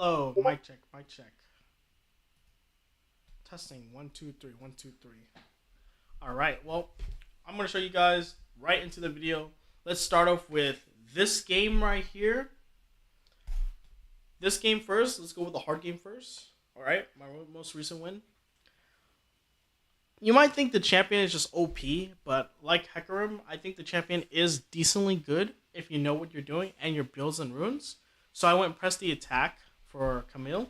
Hello, mic check, mic check. Testing 1 2 3 1 2 3. All right, well, I'm gonna show you guys right into the video. Let's start off with this game right here. This game first. Let's go with the hard game first. All right, my most recent win. You might think the champion is just OP, but like Hecarim, I think the champion is decently good if you know what you're doing and your builds and runes. So I went and pressed the attack for Camille.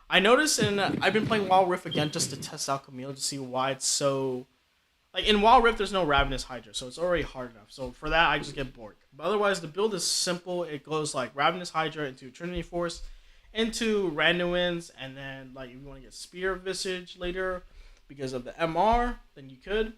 I noticed, and I've been playing Wild Rift again just to test out Camille to see why it's so. Like in Wild Rift, there's no Ravenous Hydra, so it's already hard enough. So for that, I just get bored. But otherwise, the build is simple. It goes like Ravenous Hydra into Trinity Force, into Randuin's, and then like if you want to get Spear Visage later because of the MR, then you could.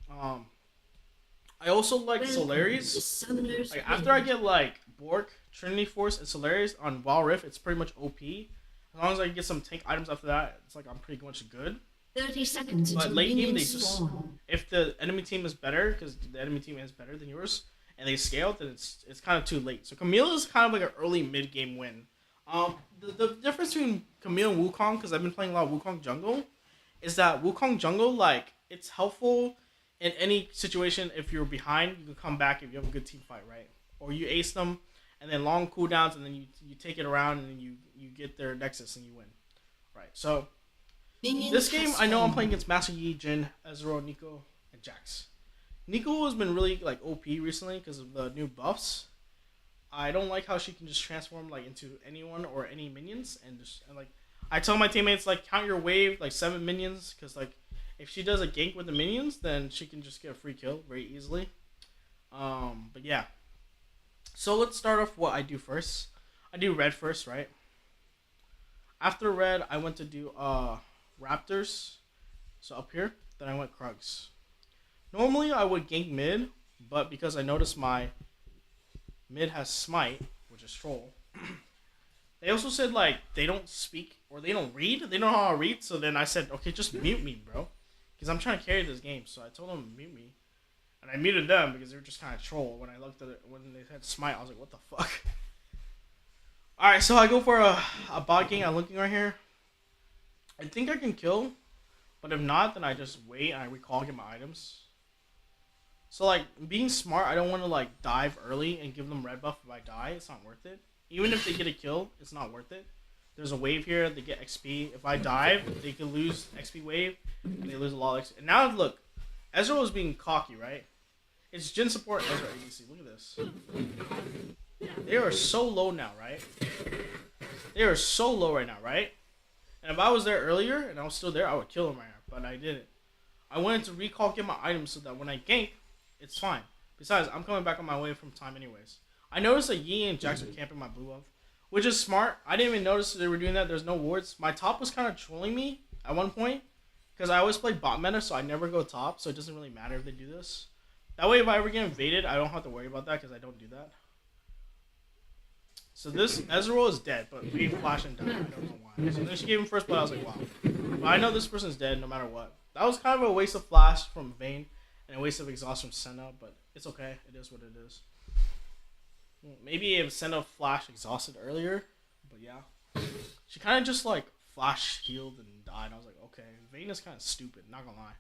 I also like Solari's. Like after I get like Bork, Trinity Force, and Solari's on Wild Rift, it's pretty much OP. As long as I get some tank items after that, it's like I'm pretty much good. 30 seconds. But late game, they just if the enemy team is better, because the enemy team is better than yours, and they scale, then it's kind of too late. So Camille is kind of like an early mid game win. The difference between Camille and Wukong, because I've been playing a lot of Wukong jungle, is that Wukong jungle like it's helpful in any situation. If you're behind, you can come back if you have a good team fight, right? Or you ace them, and then long cooldowns, and then you take it around, and then you get their Nexus and you win, right? So this game, I know I'm playing against Master Yi, Jin, Ezreal, Nico, and Jax. Nico has been really like OP recently because of the new buffs. I don't like how she can just transform like into anyone or any minions and like I tell my teammates like count your wave like 7 minions because like if she does a gank with the minions then she can just get a free kill very easily. But yeah. So let's start off what I do first. I do red first, right? After red, I went to do Raptors. So up here, then I went Krugs. Normally I would gank mid, but because I noticed my mid has Smite, which is Troll. They also said like they don't speak or they don't read. They don't know how to read. So then I said, okay, just mute me, bro, because I'm trying to carry this game. So I told them to mute me, and I muted them because they were just kind of troll. When I looked at it, when they had Smite, I was like, what the fuck. All right, so I go for a bot gang. I'm looking right here. I think I can kill, but if not, then I just wait and I recall, get my items. So like being smart, I don't want to like dive early and give them red buff if I die. It's not worth it. Even if they get a kill, it's not worth it. There's a wave here. They get XP. If I dive, they can lose XP wave. And they lose a lot of XP. And now look, Ezreal is being cocky, right? It's Jin support Ezreal. You can see. Look at this. They are so low now, right? They are so low right now, right? And if I was there earlier and I was still there, I would kill them right now. But I didn't. I wanted to recall, get my items so that when I gank, it's fine. Besides, I'm coming back on my way from time anyways. I noticed that Yi and Jax were camping my blue buff, which is smart. I didn't even notice they were doing that. There's no wards. My top was kind of trolling me at one point because I always play bot meta, so I never go top, so it doesn't really matter if they do this. That way, if I ever get invaded, I don't have to worry about that because I don't do that. So this Ezreal is dead, but Vayne flashed and died. I don't know why. So then she gave him first blood. I was like, wow. But I know this person's dead no matter what. That was kind of a waste of flash from Vayne and a waste of exhaust from Senna, but it's okay. It is what it is. Maybe if Senna flash exhausted earlier, but yeah. She kind of just like flash healed and died. I was like, okay, Vayne is kind of stupid, not gonna lie.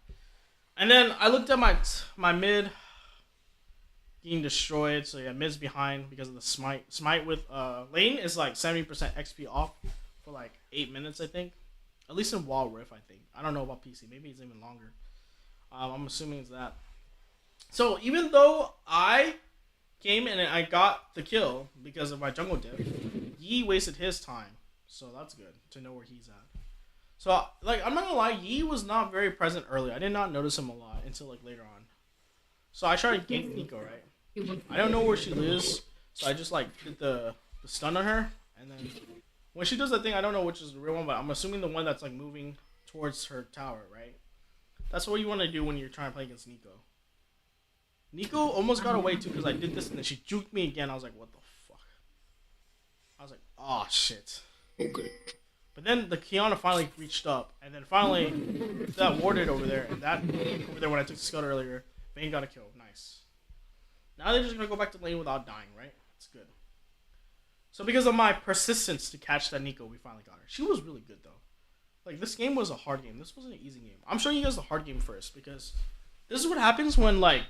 And then I looked at my mid getting destroyed. So yeah, mid's behind because of the smite. Smite with lane is like 70% XP off for like 8 minutes, I think. At least in Wild Rift, I think. I don't know about PC. Maybe it's even longer. I'm assuming it's that. So even though I came in and I got the kill because of my jungle dip, Yi wasted his time. So that's good to know where he's at. So like I'm not gonna lie, Yi was not very present early. I did not notice him a lot until like later on. So I tried to gank Nico, right? I don't know where she lives, so I just like did the stun on her, and then when she does that thing, I don't know which is the real one, but I'm assuming the one that's like moving towards her tower, right? That's what you want to do when you're trying to play against Nico. Nico almost got away too because I did this and then she juked me again. I was like, what the fuck? I was like, oh shit. Okay. But then the Kiana finally reached up, and then finally that warded over there, and that over there when I took the scout earlier, Vayne got a kill. Nice. Now they're just gonna go back to lane without dying, right? It's good. So because of my persistence to catch that Nico, we finally got her. She was really good though. Like this game was a hard game. This wasn't an easy game. I'm showing you guys the hard game first because this is what happens when like.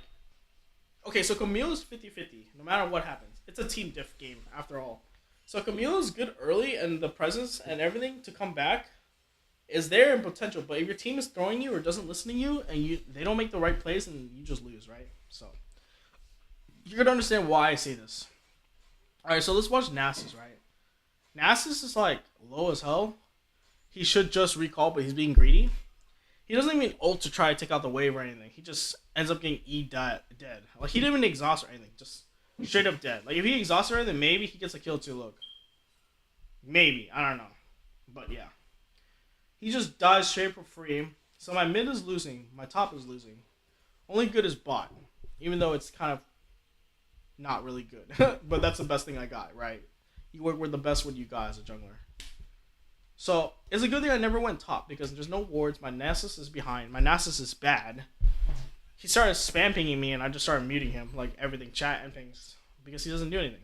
Okay, so Camille is 50-50, no matter what happens. It's a team diff game after all. So Camille is good early and the presence and everything to come back is there in potential. But if your team is throwing you or doesn't listen to you and they don't make the right plays, then you just lose, right? So you're gonna understand why I say this. Alright, so let's watch Nasus, right? Nasus is like low as hell. He should just recall, but he's being greedy. He doesn't even ult to try to take out the wave or anything. He just ends up getting dead. Like he didn't even exhaust or anything. Just straight up dead. Like if he exhausts her, then maybe he gets a kill too. Look, maybe I don't know, but yeah, he just dies straight for free. So my mid is losing. My top is losing. Only good is bot, even though it's kind of not really good. But that's the best thing I got. Right? You work with the best what you got as a jungler. So, it's a good thing I never went top because there's no wards. My Nasus is behind. My Nasus is bad. He started spam pinging me and I just started muting him. Like, everything, chat and things. Because he doesn't do anything.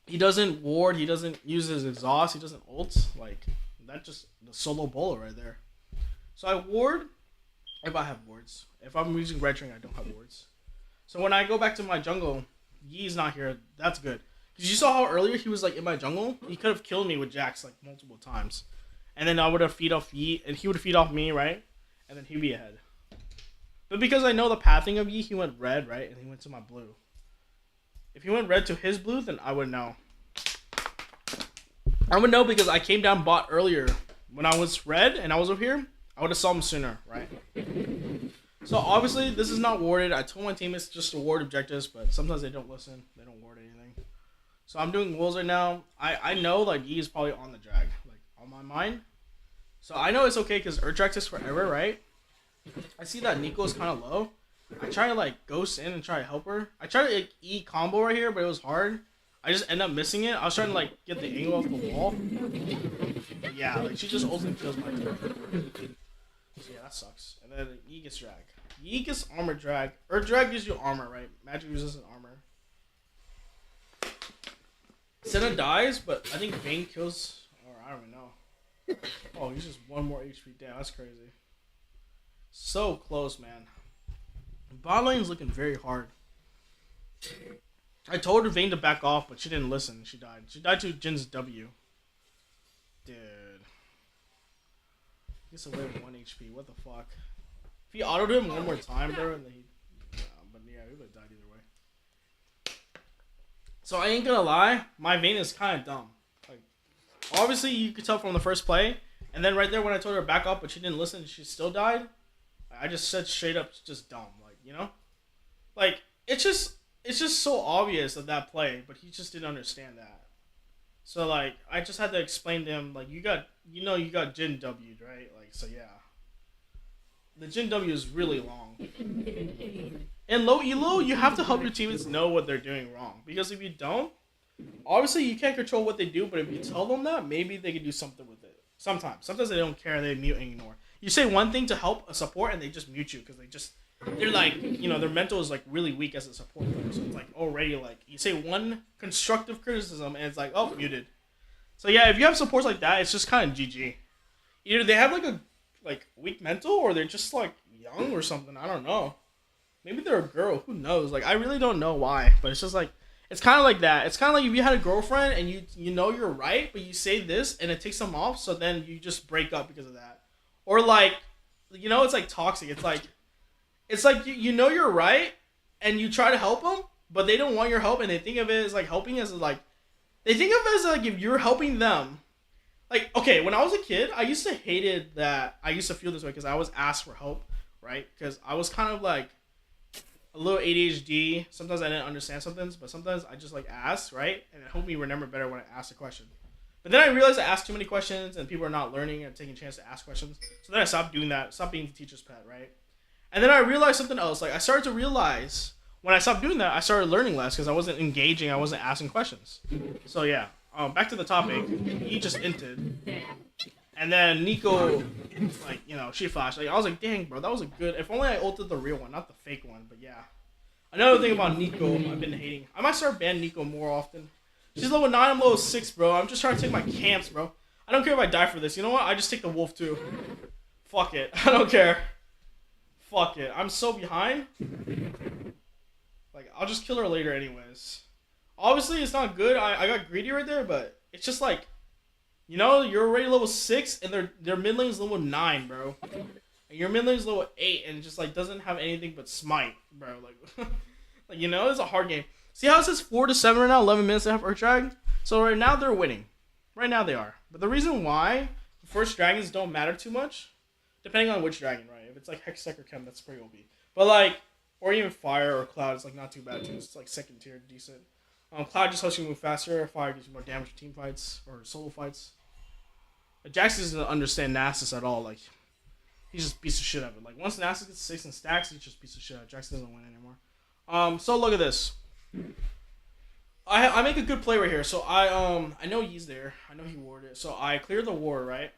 He doesn't ward. He doesn't use his exhaust. He doesn't ult. Like, that's just the solo bowler right there. So, I ward if I have wards. If I'm using red string, I don't have wards. So, when I go back to my jungle, Yi's not here. That's good. Because you saw how earlier he was like in my jungle? He could have killed me with Jax like multiple times. And then I would have feed off Yi, and he would feed off me, right? And then he'd be ahead. But because I know the pathing of Yi, he went red, right? And he went to my blue. If he went red to his blue, then I would know. I would know because I came down bot earlier. When I was red and I was over here, I would have saw him sooner, right? So obviously, this is not warded. I told my teammates just to ward objectives, but sometimes they don't listen. They don't ward anything. So I'm doing wolves right now. I know like E is probably on the drag, like on my mind. So I know it's okay because Urdrax is forever, right? I see that Nico is kind of low. I try to like ghost in and try to help her. I tried to like, E combo right here, but it was hard. I just end up missing it. I was trying to like get the angle off the wall. But yeah, like she just ultimately kills my turret. So yeah, that sucks. And then E gets drag. E gets armor drag. Drag gives you armor, right? Magic resistant armor. Senna dies, but I think Vayne kills, or I don't even know. Oh, he's just one more HP down. That's crazy. So close, man. Bot lane's looking very hard. I told her Vayne to back off, but she didn't listen. She died. She died to Jin's W. Dude. He gets away with 1 HP. What the fuck? If he autoed him one more time, bro, and then he... but yeah, he would have died either way. So I ain't gonna lie, my Vayne is kind of dumb. Like, obviously you could tell from the first play, and then right there when I told her to back up, but she didn't listen, she still died. I just said straight up, just dumb, like you know, like it's just so obvious of that play, but he just didn't understand that. So like I just had to explain to him like you got Jin W'd, right? Like so yeah, the Jin W is really long. And low elo, you have to help your teammates know what they're doing wrong. Because if you don't, obviously you can't control what they do, but if you tell them that, maybe they can do something with it. Sometimes they don't care, they mute and ignore. You say one thing to help a support and they just mute you because they're like, you know, their mental is like really weak as a support player. So it's like already like, you say one constructive criticism and it's like, oh, muted. So yeah, if you have supports like that, it's just kind of GG. Either they have like a weak mental or they're just like young or something, I don't know. Maybe they're a girl. Who knows? Like, I really don't know why. But it's just like, it's kind of like that. It's kind of like if you had a girlfriend and you know you're right, but you say this and it takes them off, so then you just break up because of that. Or like, you know, it's like toxic. It's like you know you're right and you try to help them, but they don't want your help and they think of it as like helping as like, they think of it as like if you're helping them. Like, okay, when I was a kid, I used to hated that. I used to feel this way because I was asked for help, right? Because I was kind of like, a little ADHD. Sometimes I didn't understand something, but sometimes I just like ask, right? And it helped me remember better when I ask a question. But then I realized I asked too many questions and people are not learning and taking a chance to ask questions. So then I stopped doing that, stopped being the teacher's pet, right? And then I realized something else. Like I started to realize when I stopped doing that, I started learning less because I wasn't engaging, I wasn't asking questions. So yeah, back to the topic. He just inted. And then Nico, like, you know, she flashed. Like, I was like, dang, bro, that was a good... If only I ulted the real one, not the fake one. But yeah. Another thing about Nico, I've been hating. I might start banning Nico more often. She's level 9, I'm level 6, bro. I'm just trying to take my camps, bro. I don't care if I die for this. You know what? I just take the wolf too. Fuck it. I don't care. Fuck it. I'm so behind. Like, I'll just kill her later anyways. Obviously, it's not good. I got greedy right there, but it's just like, you're already level 6, and their mid lane's level 9, bro. And your mid lane's level 8, and just, like, doesn't have anything but smite, bro. Like, it's a hard game. See how it says 4-7 right now, 11 minutes to have Earth Drag? So right now, they're winning. Right now, they are. But the reason why the first dragons don't matter too much, depending on which dragon, right? If it's, like, Hextech or Chem, that's pretty OP. But, like, or even Fire or Cloud, it's, like, not too bad, too. It's, like, second tier, decent. Cloud just helps you move faster. Fire gives you more damage for team fights or solo fights. Jax doesn't understand Nasus at all. Like, he's just a piece of shit of it. Like, once Nasus gets 6 in stacks, he's just a piece of shit. Jax doesn't win anymore. So look at this. I make a good play right here. So I know he's there. I know he warded it. So I clear the ward, right?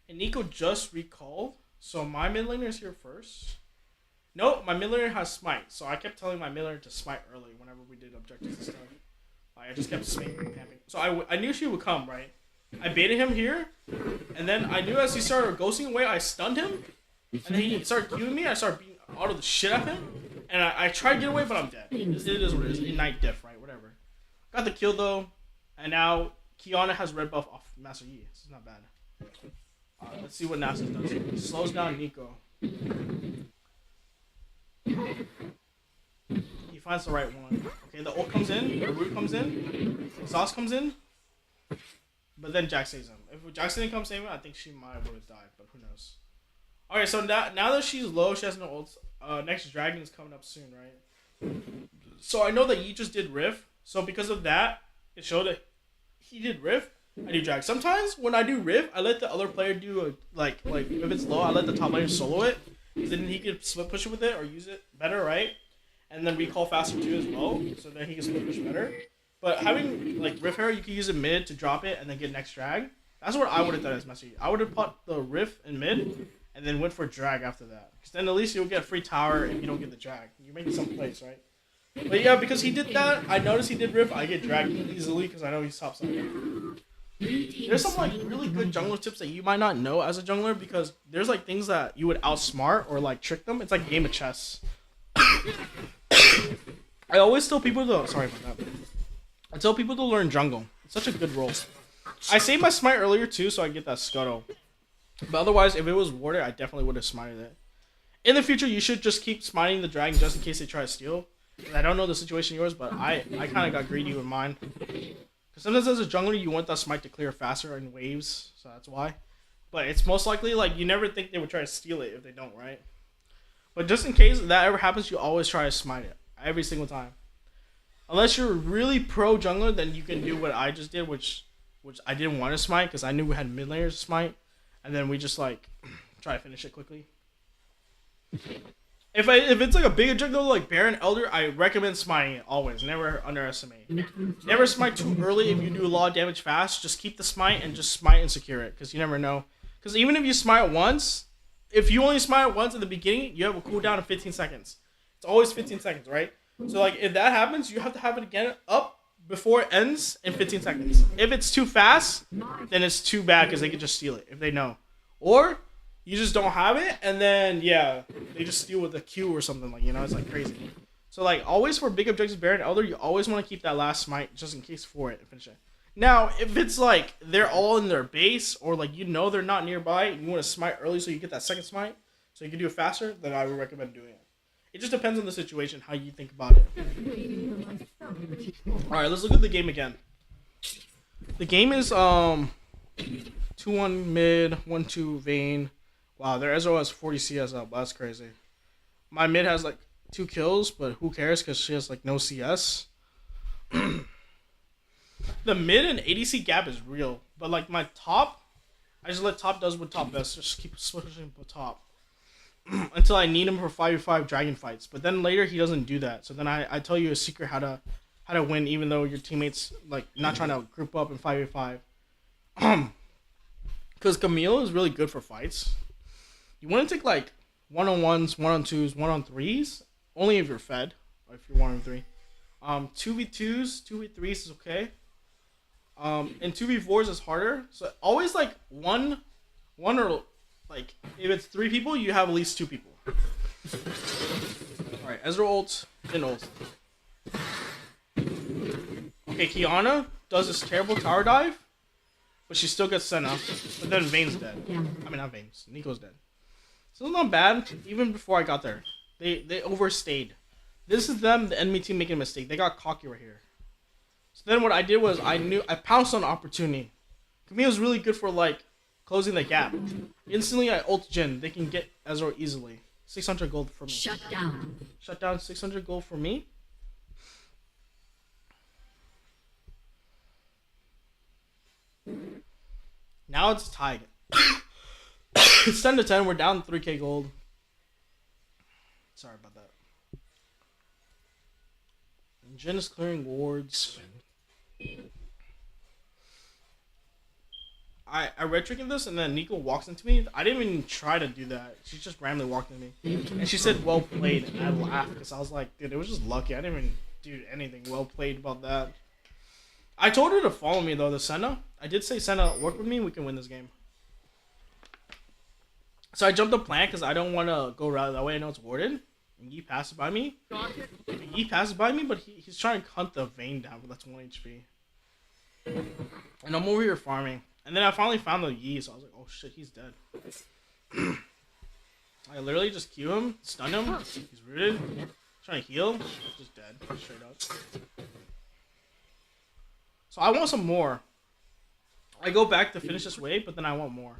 And Nico just recalled. So my mid laner is here first. Nope, my mid laner has smite. So I kept telling my mid laner to smite early whenever we did objectives and stuff. I just kept spamming, camping. So I knew she would come, right? I baited him here, and then I knew as he started ghosting away, I stunned him, and then he started queuing me. I started beating auto the shit out of him, and I tried to get away, but I'm dead. It is what it is. Ignite diff, right? Whatever. Got the kill though, and now Kiana has red buff off Master Yi. This is not bad. Let's see what Nasus does. He slows down Nico. He finds the right one. Okay, the ult comes in, the root comes in, exhaust comes in. But then Jax saves him. If Jax didn't come save him, I think she might would have died, but who knows. Okay, so now that she's low, she has no ults. Next dragon is coming up soon, right? So I know that Yi just did Rift. So because of that, it showed that he did Rift. I do drag. Sometimes when I do Rift, I let the other player do like if it's low, I let the top laner solo it. Then he could split push it with it or use it better, right? And then recall faster too as well, so then he can split push better. But having like Rift Herald, you can use it mid to drop it and then get next drag. That's what I would have done as Master Yi. I would have put the Rift in mid and then went for drag after that. Because then at least you'll get free tower if you don't get the drag. You're making some plays, right? But yeah, because he did that, I noticed he did Rift. I get dragged easily because I know he's top side. There's some like really good jungler tips that you might not know as a jungler because there's like things that you would outsmart or like trick them. It's like a game of chess. I always tell people to sorry about that. I tell people to learn jungle. It's such a good role. I saved my smite earlier too, so I get that scuttle. But otherwise, if it was warded, I definitely would have smited it. In the future, you should just keep smiting the dragon just in case they try to steal. And I don't know the situation yours, but I kind of got greedy with mine. Because sometimes as a jungler, you want that smite to clear faster in waves, so that's why. But it's most likely, like, you never think they would try to steal it if they don't, right? But just in case that ever happens, you always try to smite it. Every single time. Unless you're really pro jungler, then you can do what I just did, which I didn't want to smite because I knew we had mid laners to smite. And then we just, like, try to finish it quickly. If it's like a big jungler like Baron Elder, I recommend smiting it always. Never underestimate. Never smite too early if you do a lot of damage fast. Just keep the smite and just smite and secure it because you never know. Because even if you smite once, if you only smite once at the beginning, you have a cooldown of 15 seconds. It's always 15 seconds, right? So like if that happens, you have to have it again up before it ends in 15 seconds. If it's too fast, then it's too bad because they can just steal it if they know. Or you just don't have it, and then, yeah, they just steal with a Q or something, like, it's, like, crazy. So, like, always for big objectives, Baron Elder, you always want to keep that last smite just in case for it and finish it. Now, if it's, like, they're all in their base, or, like, they're not nearby, and you want to smite early so you get that second smite, so you can do it faster, then I would recommend doing it. It just depends on the situation, how you think about it. Alright, let's look at the game again. The game is, 2-1 mid, 1-2 Vayne. Wow, their Ezreal has 40 CS up. That's crazy. My mid has like 2 kills, but who cares because she has like no CS. The mid and ADC gap is real. But like my top, I just let top does what top does. Just keep switching with top. Until I need him for 5v5 dragon fights. But then later he doesn't do that. So then I tell you a secret how to win even though your teammates like not trying to group up in 5v5. Because Camille is really good for fights. You want to take like 1-on-1s, 1-on-2s, 1-on-3s, only if you're fed, or if you're 1v3. 2v2s, 2v3s is okay. And 2v4s is harder. So always like one or like if it's 3 people, you have at least 2 people. All right, Ezreal ult, Jhin ult. Okay, Kiana does this terrible tower dive, but she still gets Senna. But then Vayne's dead. I mean, not Vayne's. Nico's dead. So it's not bad. Even before I got there, they overstayed. This is them, the enemy team, making a mistake. They got cocky right here. So then what I did was I pounced on opportunity. Camille was really good for like closing the gap. Instantly I ult Jhin. They can get Ezreal easily. 600 gold for me. Shut down. Shut down 600 gold for me. Now it's tied. It's 10-10. We're down 3k gold. Sorry about that. And Jhin is clearing wards. I red tricking this, and then Nico walks into me. I didn't even try to do that. She just randomly walked into me, and she said, "Well played." And I laughed because I was like, "Dude, it was just lucky. I didn't even do anything well played about that." I told her to follow me though. The Senna. I did say Senna, work with me. We can win this game. So I jumped the plant because I don't want to go around that way. I know it's warded. And Yi passes by me. But he's trying to hunt the Vayne down, but that's 1 HP. And I'm over here farming. And then I finally found the Yi, so I was like, oh shit, he's dead. I literally just Q him, stun him. He's rooted. Trying to heal. Just dead. Straight up. So I want some more. I go back to finish this wave, but then I want more.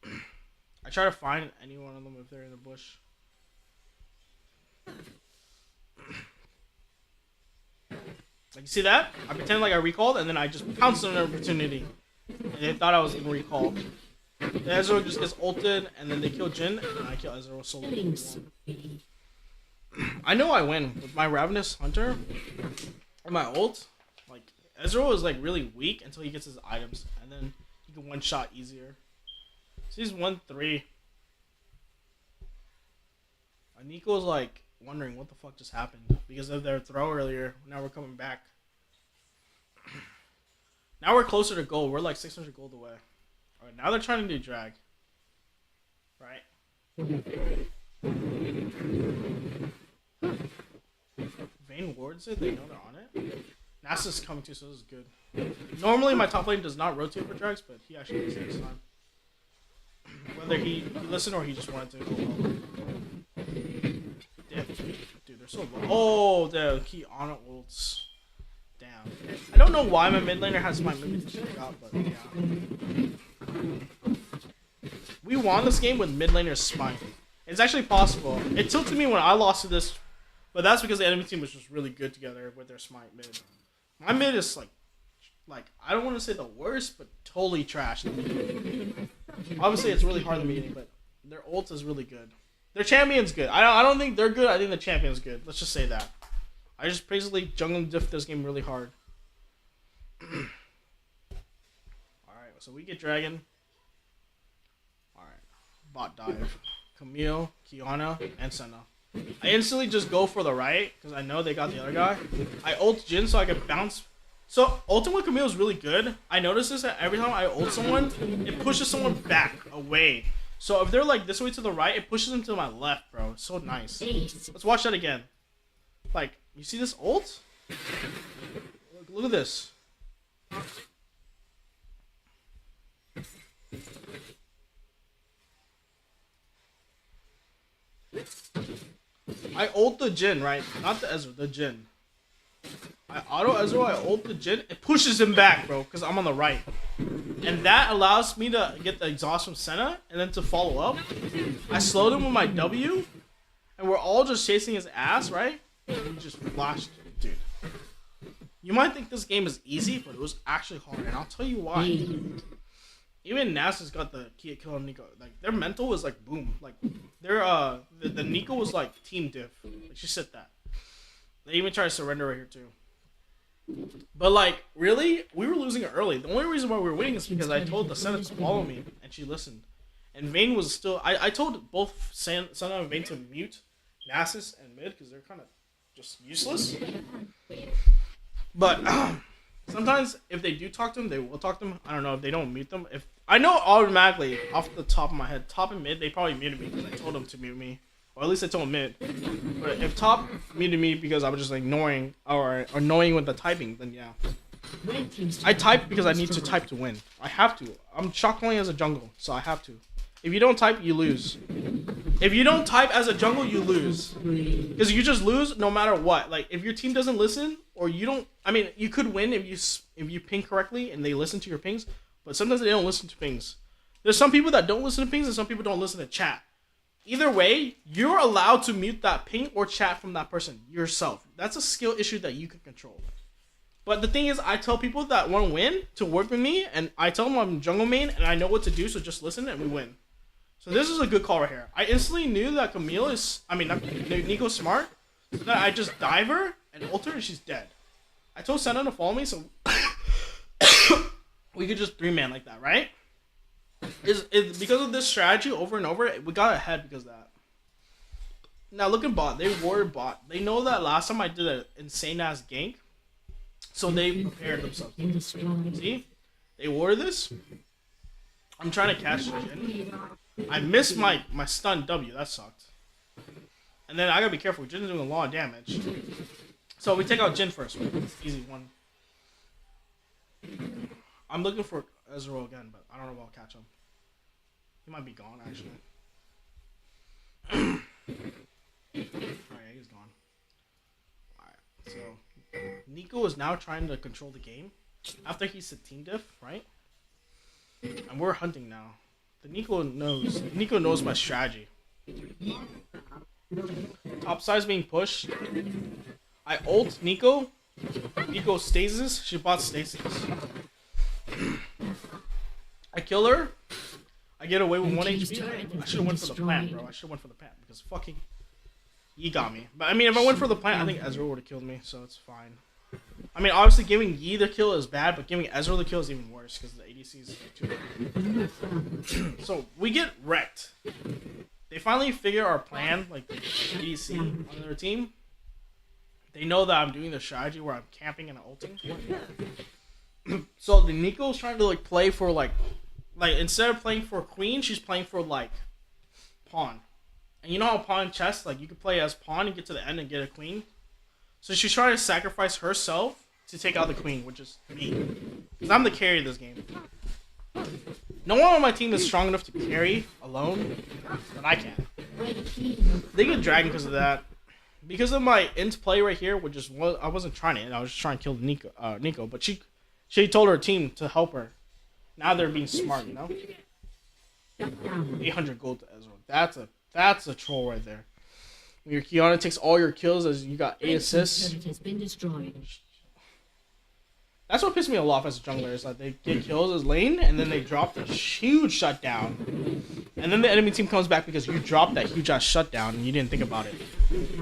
I try to find any one of them if they're in the bush. Like, you see that? I pretend like I recalled, and then I just pounced on an opportunity. And they thought I was even recalled. The Ezreal just gets ulted, and then they kill Jhin, and I kill Ezreal solo. I know I win with my Ravenous Hunter and my ult. Like, Ezreal is like really weak until he gets his items, and then he can one shot easier. So he's 1-3. Nico's like wondering what the fuck just happened because of their throw earlier. Now we're coming back. Now we're closer to gold. We're like 600 gold away. Alright, now they're trying to do drag. Right? Vayne wards it. They know they're on it. Nasa's coming too, so this is good. Normally my top lane does not rotate for drags, but he actually does this time. Whether he listened or he just wanted to go home. Dude, they're so low. Oh, the key on ults. Damn. I don't know why my mid laner has my mid shot, but yeah. We won this game with mid laner's smite. It's actually possible. It tilted me when I lost to this, but that's because the enemy team was just really good together with their smite mid. My mid is like I don't want to say the worst, but totally trash. Obviously, it's really hard in the beginning, but their ult is really good. Their champion's good. I don't think they're good. I think the champion's good. Let's just say that. I just basically jungle diff this game really hard. Alright, so we get Dragon. Alright. Bot dive. Camille, Kiana, and Senna. I instantly just go for the right, because I know they got the other guy. I ult Jhin so I can bounce. So, ulting with Camille is really good. I notice this that every time I ult someone, it pushes someone back, away. So if they're like this way to the right, it pushes them to my left, bro. It's so nice. Let's watch that again. Like, you see this ult? Look at this. I ult the Jhin, right? Not the Ezreal, the Jhin. I auto Ezreal, I ult the Jhin, it pushes him back, bro, because I'm on the right. And that allows me to get the exhaust from Senna, and then to follow up. I slowed him with my W, and we're all just chasing his ass, right? And he just flashed, dude. You might think this game is easy, but it was actually hard, and I'll tell you why. Even NASA's got the key at killing Nico. Like, their mental was like, boom. Like, their, the Nico was like team diff. Like, she said that. They even tried to surrender right here, too. But, like, really? We were losing it early. The only reason why we were winning is because I told the Senna to follow me, and she listened. And Vayne was still... I told both Senna and Vayne to mute. Nasus and mid because they're kind of just useless. But sometimes if they do talk to them, they will talk to them. I don't know if they don't mute them. If I know automatically off the top of my head, top and mid, they probably muted me because I told them to mute me, or at least I told mid. But if top muted me because I was just ignoring or annoying with the typing, then yeah. I type because I need to type to win. I have to. I'm shot calling as a jungle, so I have to. If you don't type, you lose. If you don't type as a jungle, you lose. Because you just lose no matter what. Like, if your team doesn't listen, or you don't... I mean, you could win if you ping correctly and they listen to your pings, but sometimes they don't listen to pings. There's some people that don't listen to pings and some people don't listen to chat. Either way, you're allowed to mute that ping or chat from that person yourself. That's a skill issue that you can control. But the thing is, I tell people that want to win to work with me, and I tell them I'm jungle main and I know what to do, so just listen and we win. So this is a good call right here. I instantly knew that Camille is, Nico's smart, so that I just dive her and ult her and she's dead. I told Senna to follow me, so we could just 3-man like that, right? Is because of this strategy over and over, we got ahead because of that. Now look at bot. They warded bot. They know that last time I did an insane ass gank, so they prepared themselves. See? They warded this. I'm trying to catch Jin. I missed my stun W. That sucked. And then I gotta be careful. Jin's doing a lot of damage. So we take out Jin first. Right? Easy one. I'm looking for Ezreal again, but I don't know if I'll catch him. He might be gone, actually. Alright, he's gone. Alright, so Nico is now trying to control the game after he's a team diff, right? And we're hunting now. The Nico knows my strategy. Top side's being pushed. I ult Nico. Nico stasis. She bought stasis. I kill her. I get away with 1 HP. I should have went for the plant, bro. I should have went for the plant because fucking Yi got me. But I mean, if I went for the plant, I think Ezreal would have killed me, so it's fine. I mean, obviously giving Yi the kill is bad, but giving Ezreal the kill is even worse because the ADC is too bad. So we get wrecked. They finally figure our plan, like the ADC on their team. They know that I'm doing the strategy where I'm camping and ulting. So the Nico's trying to like play for like instead of playing for queen, she's playing for like pawn. And you know how pawn chess, like you can play as pawn and get to the end and get a queen. So she's trying to sacrifice herself to take out the queen, which is me. Because I'm the carry of this game. No one on my team is strong enough to carry alone, but I can. They get dragged because of that. Because of my int play right here, which is I wasn't trying to, I was just trying to kill Nico, but she told her team to help her. Now they're being smart, you know? 800 gold to Ezreal. That's a troll right there. When your Kiana takes all your kills as you got 8 assists. Has been destroyed. That's what pissed me off as a jungler, is that they get kills as lane and then they drop the huge shutdown. And then the enemy team comes back because you dropped that huge ass shutdown and you didn't think about it.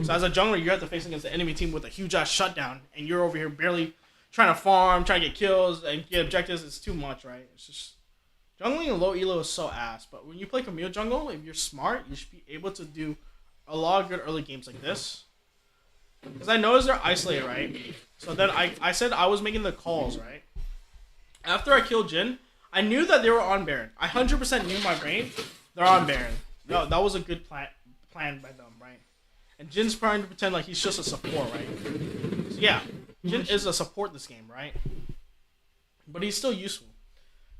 So as a jungler, you have to face against the enemy team with a huge ass shutdown and you're over here barely trying to farm, trying to get kills and get objectives. It's too much, right? It's just jungling and low elo is so ass. But when you play Camille jungle, if you're smart, you should be able to do a lot of good early games like this. Because I noticed they're isolated, right? So then I said I was making the calls, right? After I killed Jin, I knew that they were on Baron. I 100% knew my brain. They're on Baron. No, that was a good plan by them, right? And Jin's trying to pretend like he's just a support, right? So yeah, Jin is a support this game, right? But he's still useful.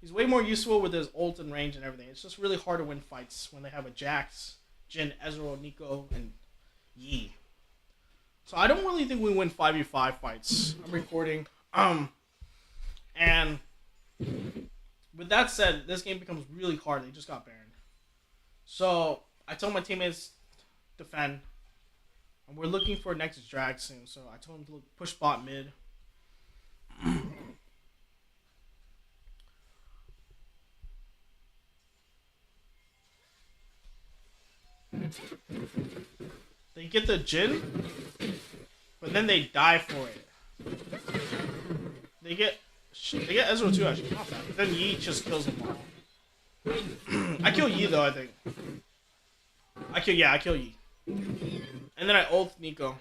He's way more useful with his ult and range and everything. It's just really hard to win fights when they have a Jax, Jin, Ezreal, Nico, and Yi. So I don't really think we win 5v5 fights. I'm recording. And with that said, this game becomes really hard. They just got Baron. So I told my teammates defend. And we're looking for next drag soon. So I told them to push bot mid. They get the Jin, but then they die for it. They get Ezreal too, actually. Not bad. But then Yi just kills them all. I kill Yi though, I think. I kill Yi. And then I ult Nico.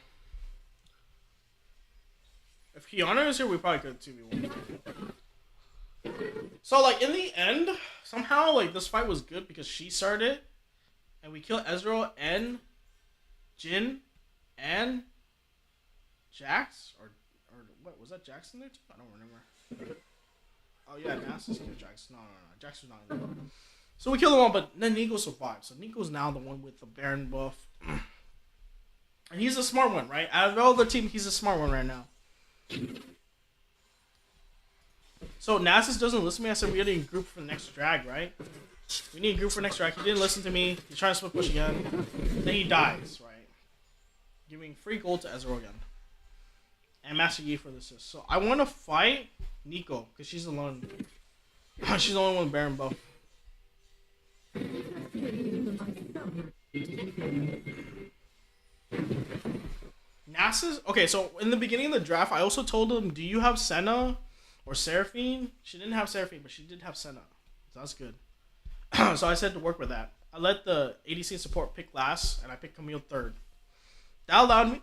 If Kiana is here, we probably could 2v1. So, like, in the end, somehow, like, this fight was good because she started, and we killed Ezreal and Jin and Jax, or what, was that Jax in there too? I don't remember. Oh, yeah, Nasus killed Jax. No. Jax was not in there. So we killed them all, but then Nico survived. So Nico's now the one with the Baron buff. And he's a smart one, right? Out of all the team, he's a smart one right now. So Nasus doesn't listen to me. I said we need a group for the next drag, right? We need a group for next drag. He didn't listen to me. He's trying to split push again. Then he dies, right? Giving free gold to Ezreal again. And Master Yi for the assist. So I want to fight Nico, because she's alone. She's the only one with Baron buff. Nasus? Okay, so in the beginning of the draft, I also told him, do you have Senna or Seraphine? She didn't have Seraphine, but she did have Senna. So that's good. So I said to work with that. I let the ADC support pick last, and I picked Camille third. That allowed me...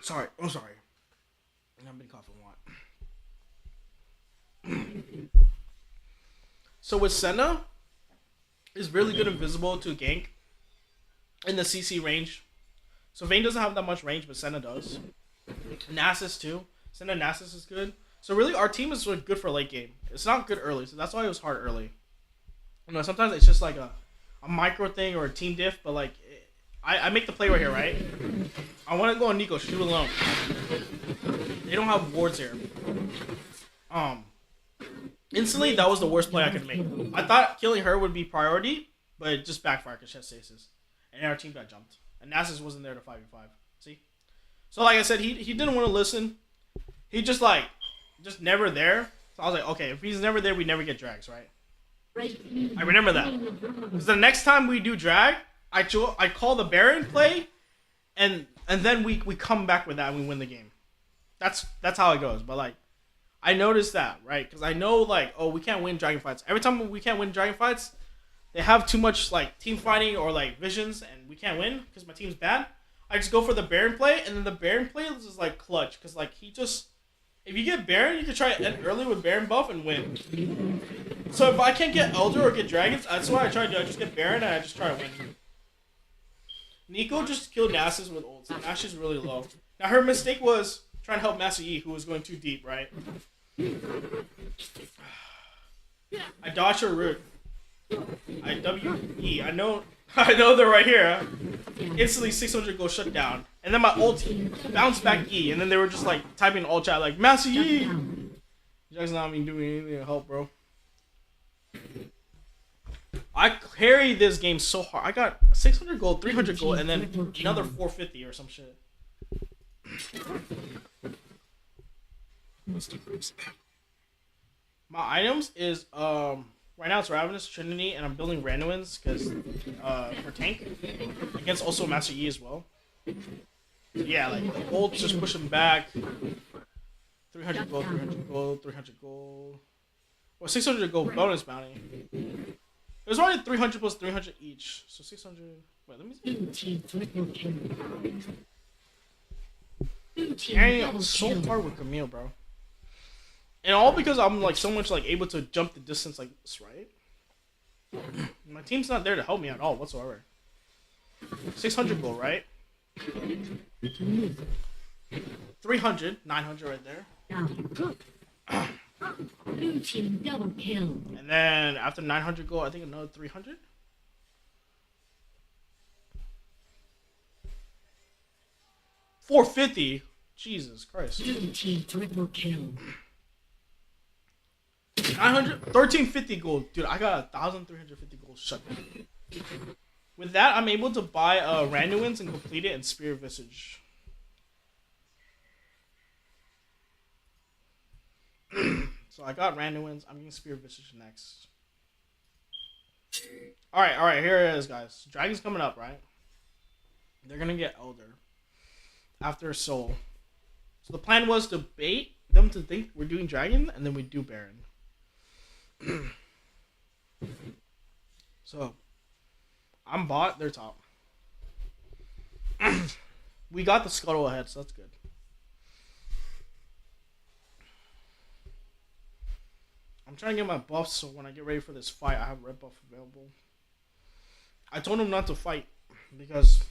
Sorry. I'm sorry. I've been coughing a lot. So with Senna, is really good invisible to gank in the CC range. So Vayne doesn't have that much range, but Senna does. Nasus too. Senna Nasus is good. So really, our team is really good for late game. It's not good early, so that's why it was hard early. You know, sometimes it's just like a micro thing or a team diff, but like, I make the play right here, right? I want to go on Nico, shoot alone. They don't have wards here. Instantly, that was the worst play I could make. I thought killing her would be priority, but it just backfired because she has stasis. And our team got jumped. And Nasus wasn't there to 5v5. See? So like I said, he didn't want to listen. He just never there. So I was like, okay, if he's never there, we never get drags, right? I remember that. Because the next time we do drag, I call the Baron play, and then we come back with that and we win the game. That's how it goes. But like, I noticed that, right? Because I know like, oh, we can't win dragon fights. Every time we can't win dragon fights, they have too much like team fighting or like visions, and we can't win because my team's bad. I just go for the Baron play, and then the Baron play is like clutch because like he just, if you get Baron, you can try to end early with Baron buff and win. So if I can't get Elder or get Dragons, that's what I try to do. I just get Baron and I just try to win. Nico just killed Nasus with ults. Nasus is really low. Now her mistake was trying to help Master Yi, who was going too deep, right? I dodged her root. I W-E. I know they're right here. Instantly 600 gold shut down. And then my ult bounced back E. And then they were just like typing in all chat like, Master Yi! Jack's not even doing anything to help, bro. I carried this game so hard. I got 600 gold, 300 gold, and then another 450 or some shit. My items is right now it's Ravenous, Trinity, and I'm building Randuin's because for tank against also Master Yi as well. So yeah, like the gold just push him back. 300 gold, 300 gold, 300 gold. Well, 600 gold bonus bounty. It was only 300 plus 300 each, so 600. Wait, let me see. Carrying so hard with Camille, bro. And all because I'm like so much like able to jump the distance like this, right? My team's not there to help me at all whatsoever. 600 gold, right? 300, 900 right there. Blue team double kill. And then after 900 gold, I think another 300. $450. Jesus Christ. Blue team triple kill. 900, 1350 gold, dude. I got 1,350 gold shut down. With that, I'm able to buy Randuin's and complete it in Spirit Visage. So I got Randuin's. I'm getting Spirit Visage next. All right. Here it is, guys. Dragon's coming up, right? They're gonna get Elder after Soul. So the plan was to bait them to think we're doing Dragon, and then we do Baron. So I'm bot. They're top. We got the scuttle ahead, so that's good. I'm trying to get my buffs so when I get ready for this fight, I have red buff available. I told him not to fight because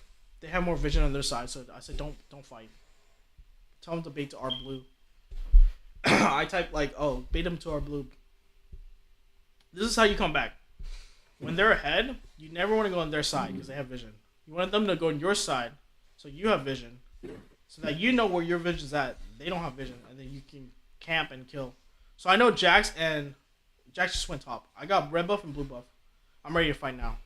they have more vision on their side. So I said, don't fight. Tell him to bait to our blue. I typed like, oh, bait him to our blue. This is how you come back. When they're ahead, you never want to go on their side because they have vision. You want them to go on your side so you have vision. So that you know where your vision's at. They don't have vision. And then you can camp and kill. So I know Jax just went top. I got red buff and blue buff. I'm ready to fight now.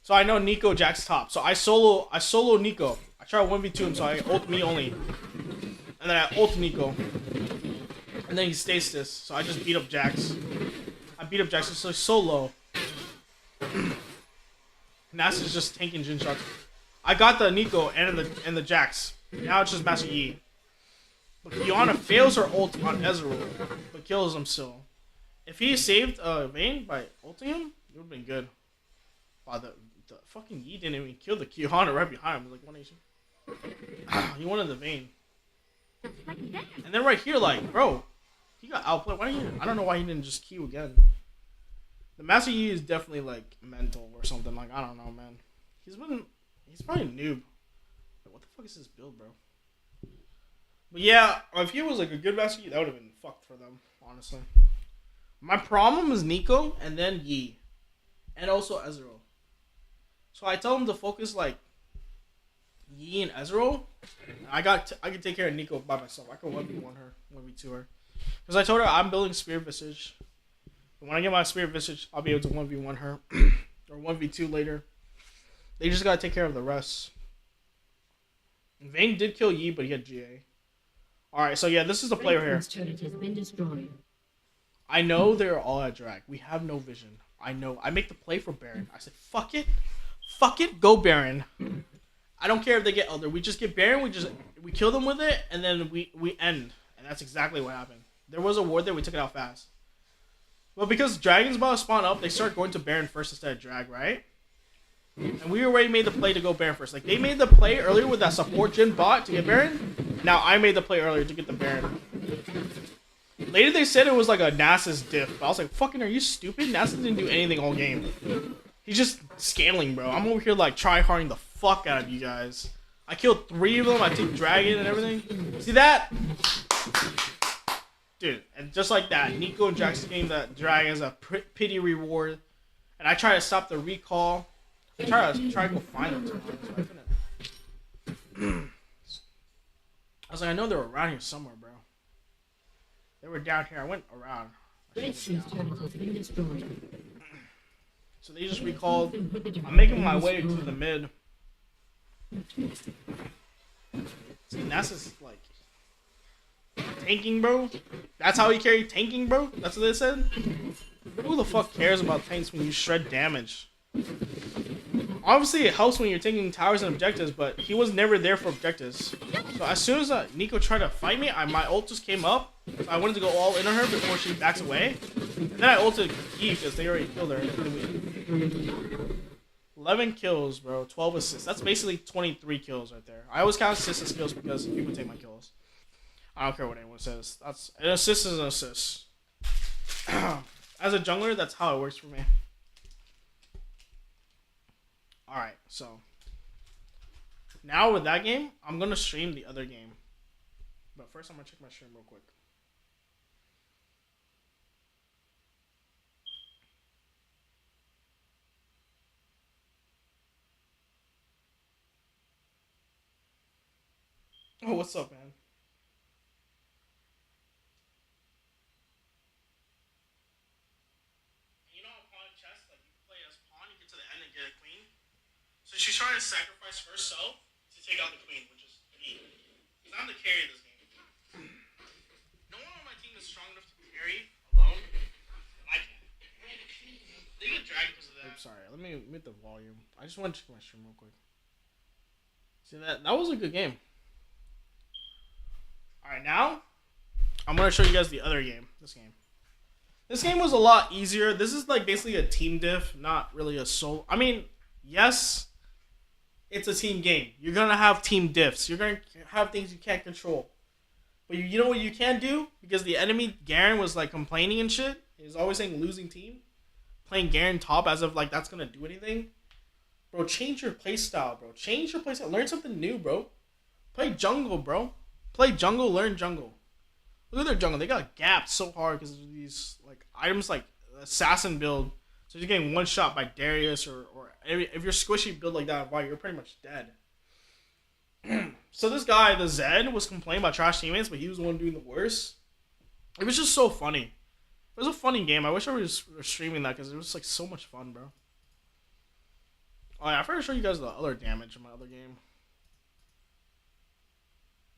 So I know Nico Jax top. So I solo Nico. I try to 1v2 him, so I ult me only. And then I ult Nico. And then he stays this. So I just beat up Jax. So he's so low. Nas is just tanking Jin shots. I got the Nico and the Jax. Now it's just Master Yi. But Kiana fails her ult on Ezreal, but kills him still. If he saved Vayne by ulting him, it would have been good. Wow, the fucking Yi didn't even kill the Kiana right behind him. It was like 1 HP. He wanted the Vayne. And then right here, like, bro, he got outplayed. I don't know why he didn't just Q again. The Master Yi is definitely like mental or something. Like, I don't know, man. He's probably a noob. Like, what the fuck is this build, bro? But yeah, if he was like a good Master Yi, that would have been fucked for them, honestly. My problem is Nico and then Yi. And also Ezreal. So I tell him to focus like Yi and Ezreal. I can take care of Nico by myself. I can 1v1 her, 1v2 her. Because I told her I'm building Spirit Visage. And when I get my Spirit Visage, I'll be able to 1v1 her. Or 1v2 later. They just gotta take care of the rest. Vayne did kill Yi, but he had GA. Alright, so yeah, this is the player here. Turret has been destroyed. I know they're all at drag. We have no vision. I know. I make the play for Baron. I said, fuck it. Fuck it, go Baron. I don't care if they get Elder. We just get Baron, we kill them with it, and then we end. And that's exactly what happened. There was a ward there, we took it out fast. Well, because Dragon's about to spawn up, they start going to Baron first instead of Drag, right? And we already made the play to go Baron first. Like, they made the play earlier with that support Jin bot to get Baron. Now, I made the play earlier to get the Baron. Later, they said it was like a Nasus diff. But I was like, fucking, are you stupid? Nasus didn't do anything all game. He's just scaling, bro. I'm over here, like, try-harding the fuck out of you guys. I killed 3 of them. I took Dragon and everything. See that? Dude, and just like that, Nico and Jax game that Dragon as a pity reward. And I try to stop the recall. I try to go find them. I couldn't. I was like, I know they're around here somewhere, bro. They were down here. I went around. Red Team's turret has been destroyed. So they just recalled. I'm making my way to the mid. See, Nasus like tanking, bro. That's how he carried tanking, bro. That's what they said. Who the fuck cares about tanks when you shred damage? Obviously, it helps when you're taking towers and objectives, but he was never there for objectives. So as soon as Nico tried to fight me, my ult just came up. So I wanted to go all in on her before she backs away. And then I ulted Yi because they already killed her. 11 kills, bro. 12 assists. That's basically 23 kills right there. I always count assists as kills because people take my kills. I don't care what anyone says. That's an assist is an assist. As a jungler, that's how it works for me. Alright, so now with that game, I'm gonna stream the other game. But first I'm gonna check my stream real quick. Oh, what's up, man? You know how pawn chess, like you play as pawn, you get to the end and get a queen. So she's trying to sacrifice herself to take out the queen, which is me. Because I'm the carry of this game. No one on my team is strong enough to carry alone, and I can. They get dragged because of that. I'm sorry, let me mute the volume. I just want to check my stream real quick. See that? That was a good game. Alright, now I'm going to show you guys the other game. This game was a lot easier. This is like basically a team diff, not really a solo. I mean, Yes, it's a team game. You're gonna have team diffs. You're gonna have things you can't control. But you know what you can do? Because the enemy Garen was like complaining and shit. He was always saying losing team. Playing Garen top as if like that's gonna do anything. Bro, change your playstyle, bro. Change your playstyle. Learn something new, bro. Play jungle, bro. Play jungle, learn jungle. Look at their jungle. They got gapped so hard because of these like items like assassin build. So you're getting one shot by Darius or if you're squishy build like that, wow, you're pretty much dead. So this guy, the Zed, was complaining about trash teammates, but he was the one doing the worst. It was just so funny. It was a funny game. I wish I was streaming that because it was like so much fun, bro. Oh yeah, I forgot to show you guys the other damage in my other game.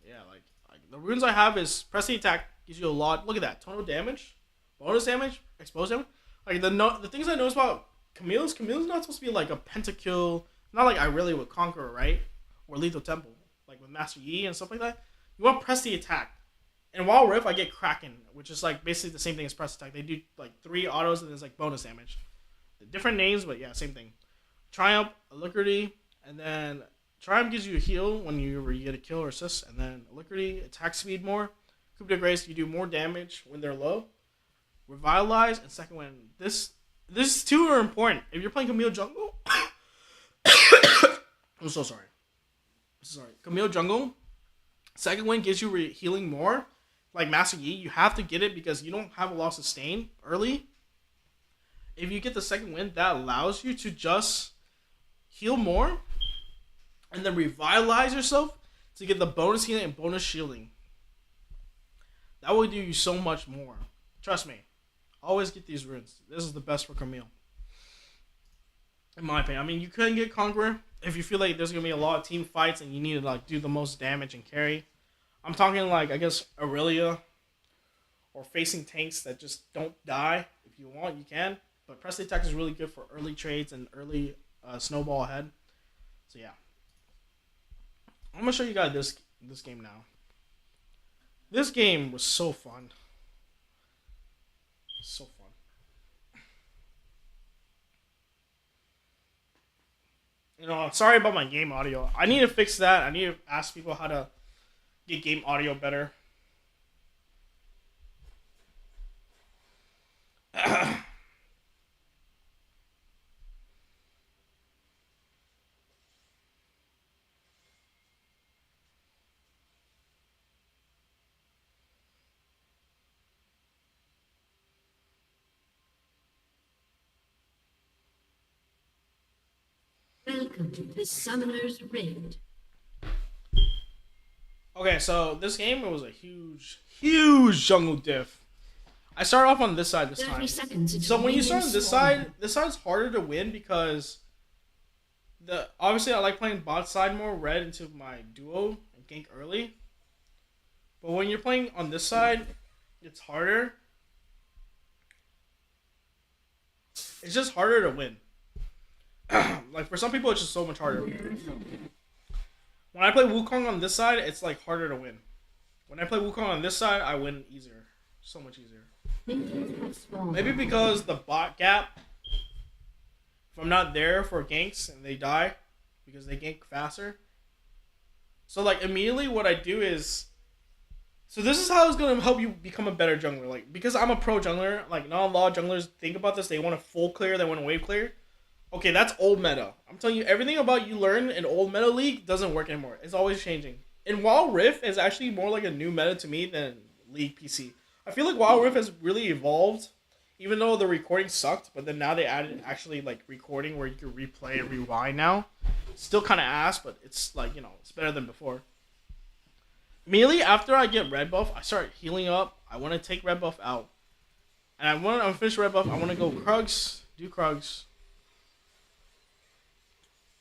Yeah, like the runes I have is press the attack gives you a lot. Look at that, total damage, bonus damage, exposed damage. Like the things I noticed about Camille's not supposed to be like a pentakill. Not like I really would Conqueror, right? Or Lethal Temple, like with Master Yi and stuff like that. You want to press the attack. And while Rift, I get Kraken, which is like basically the same thing as press attack. They do like 3 autos and there's like bonus damage. Different names, but yeah, same thing. Triumph, Alacrity, and then Triumph gives you a heal when you get a kill or assist, and then Alacrity, attack speed more. Coup de Grace, you do more damage when they're low. Revitalize, and second one. This two are important. If you're playing Camille jungle, I'm so sorry. Camille jungle, second one gives you healing more. Like Master Yi, you have to get it because you don't have a lot of sustain early. If you get the second wind, that allows you to just heal more and then revitalize yourself to get the bonus healing and bonus shielding. That will do you so much more. Trust me. Always get these runes. This is the best for Camille. In my opinion. I mean, you couldn't get Conqueror if you feel like there's going to be a lot of team fights and you need to like do the most damage and carry. I'm talking like, I guess, Aurelia or facing tanks that just don't die. If you want, you can. But press the attack is really good for early trades and early snowball ahead. So yeah. I'm going to show you guys this game now. This game was so fun. So fun. You know, sorry about my game audio. I need to fix that. I need to ask people how to get game audio better. Welcome to the Summoner's Rift. Okay, so this game was a huge jungle diff. I started off on this side this 30 time. seconds. So when you start on this side's harder to win because obviously I like playing bot side more, red into my duo and gank early. But when you're playing on this side, it's harder. It's just harder to win. Like for some people, it's just so much harder. When I play Wukong on this side, it's like harder to win. When I play Wukong on this side, I win easier. So much easier. Maybe because the bot gap, if I'm not there for ganks and they die because they gank faster. So like immediately what I do is, so this is how it's going to help you become a better jungler. Like because I'm a pro jungler, like not a lot of junglers think about this. They want to full clear, they want to wave clear. Okay, that's old meta. I'm telling you, everything about you learn in old meta league doesn't work anymore. It's always changing. And WoW Rift is actually more like a new meta to me than League PC. I feel like WoW Rift has really evolved, even though the recording sucked. But then now they added actually like recording where you can replay and rewind now. Still kind of ass, but it's like, you know, it's better than before. Immediately after I get red buff, I start healing up. I want to take red buff out. And I'm finish red buff. I want to go Krugs, do Krugs.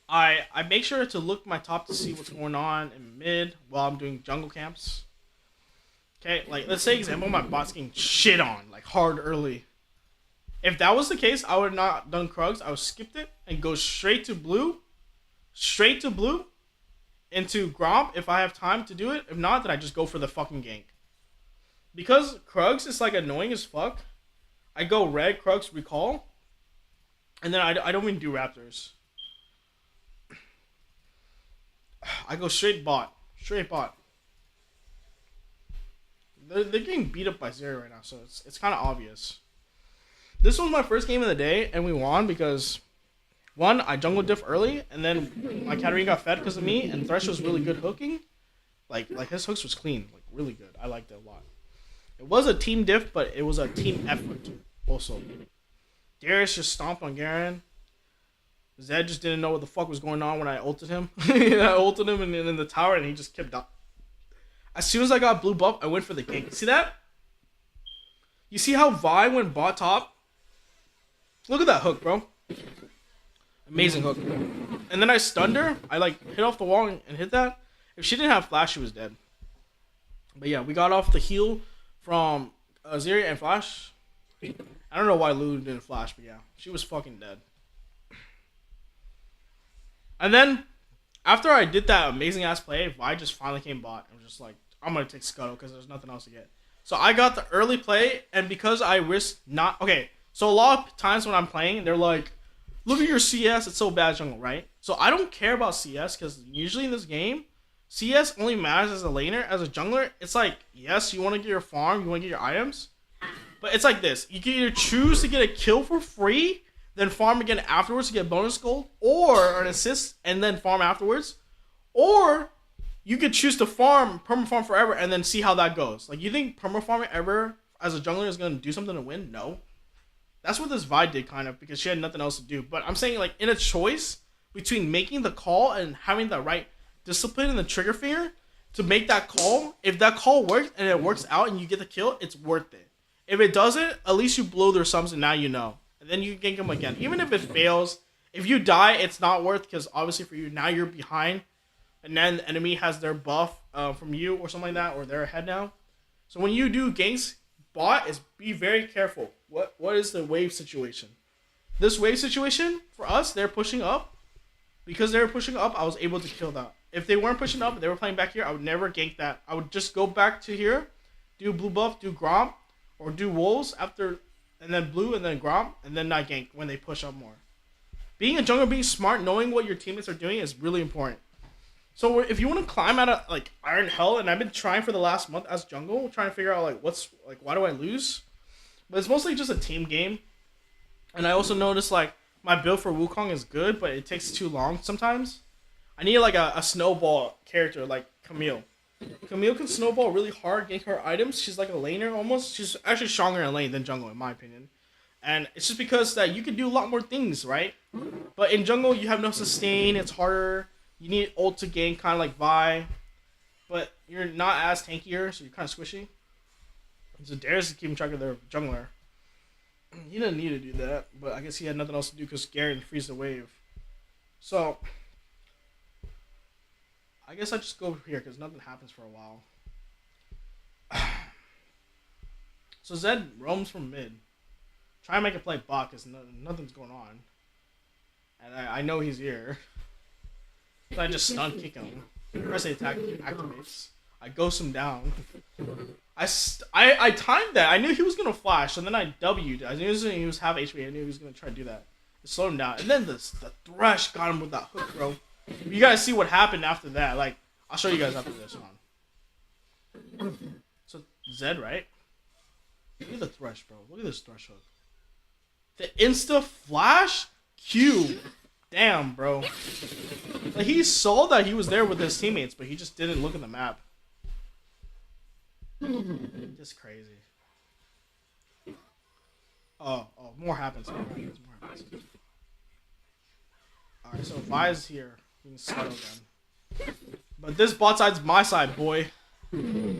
I make sure to look my top to see what's going on in mid while I'm doing jungle camps. Okay, like let's say example, my bot's getting shit on, like hard early. If that was the case, I would have not done Krugs. I would skipped it and go straight to blue into Gromp if I have time to do it. If not, then I just go for the fucking gank. Because Krugs is like annoying as fuck, I go red, Krugs, recall, and then I don't even do Raptors. I go straight bot. Straight bot. They're getting beat up by Zeri right now, so it's kind of obvious. This was my first game of the day, and we won because, one, I jungle diff early, and then my Katarina got fed because of me, and Thresh was really good hooking. Like his hooks was clean, like really good. I liked it a lot. It was a team diff, but it was a team effort also. Darius just stomped on Garen. Zed just didn't know what the fuck was going on when I ulted him. I ulted him in the tower, and he just kept up. As soon as I got blue buff, I went for the gank. See that? You see how Vi went bot top? Look at that hook, bro. Amazing hook. And then I stunned her. I like hit off the wall and hit that. If she didn't have flash, she was dead. But yeah, we got off the heal from Zeri and flash. I don't know why Lulu didn't flash, but yeah, she was fucking dead. And then after I did that amazing ass play, Vi just finally came bot. I was just like, I'm gonna take Scuttle because there's nothing else to get. So I got the early play, and because I risked not okay. So a lot of times when I'm playing, they're like, look at your CS, it's so bad jungle, right? So I don't care about CS because usually in this game, CS only matters as a laner. As a jungler, it's like, yes, you want to get your farm, you want to get your items, but it's like this. You can either choose to get a kill for free, then farm again afterwards to get bonus gold, or an assist and then farm afterwards, or you could choose to perma farm forever and then see how that goes. Like, you think perma farming ever as a jungler is going to do something to win? No. That's what this Vi did kind of because she had nothing else to do. But I'm saying, like, in a choice between making the call and having the right discipline and the trigger finger to make that call, if that call works and it works out and you get the kill, it's worth it. If it doesn't, at least you blow their sums and now you know. And then you can gank them again. Even if it fails, if you die, it's not worth because obviously for you, now you're behind. And then the enemy has their buff from you or something like that, or they're ahead now. So when you do ganks, bot is be very careful. What is the wave situation? This wave situation, for us, they're pushing up. Because they were pushing up, I was able to kill that. If they weren't pushing up, they were playing back here, I would never gank that. I would just go back to here, do blue buff, do Gromp, or do wolves after, and then blue, and then Gromp, and then not gank when they push up more. Being a jungler, being smart, knowing what your teammates are doing is really important. So if you want to climb out of like Iron Hell, and I've been trying for the last month as jungle, trying to figure out like why do I lose? But it's mostly just a team game. And I also noticed like my build for Wukong is good, but it takes too long sometimes. I need like a snowball character like Camille. Camille can snowball really hard, gank her items. She's like a laner almost. She's actually stronger in lane than jungle in my opinion. And it's just because that you can do a lot more things, right? But in jungle you have no sustain, it's harder. You need ult to gank, kind of like Vi. But you're not as tankier, so you're kind of squishy. So Darius is keeping track of their jungler. He didn't need to do that, but I guess he had nothing else to do because Garen frees the wave. So, I guess I just go here because nothing happens for a while. So Zed roams from mid. Try and make a play bot because nothing's going on. And I know he's here. So I just stun kick him. Press the attack activates. I ghost him down. I timed that. I knew he was gonna flash, and then I W'd. I knew he was half HP. I knew he was gonna try to do that. It slowed him down, and then the Thresh got him with that hook, bro. You guys see what happened after that. Like, I'll show you guys after this one. So Zed, right? Look at the Thresh, bro. Look at this Thresh hook. The insta flash Q. Damn, bro. Like, he saw that he was there with his teammates, but he just didn't look at the map. Just crazy. Oh, more happens. More happens. Alright, so Vi's here. We can scuttle again. But this bot side's my side, boy.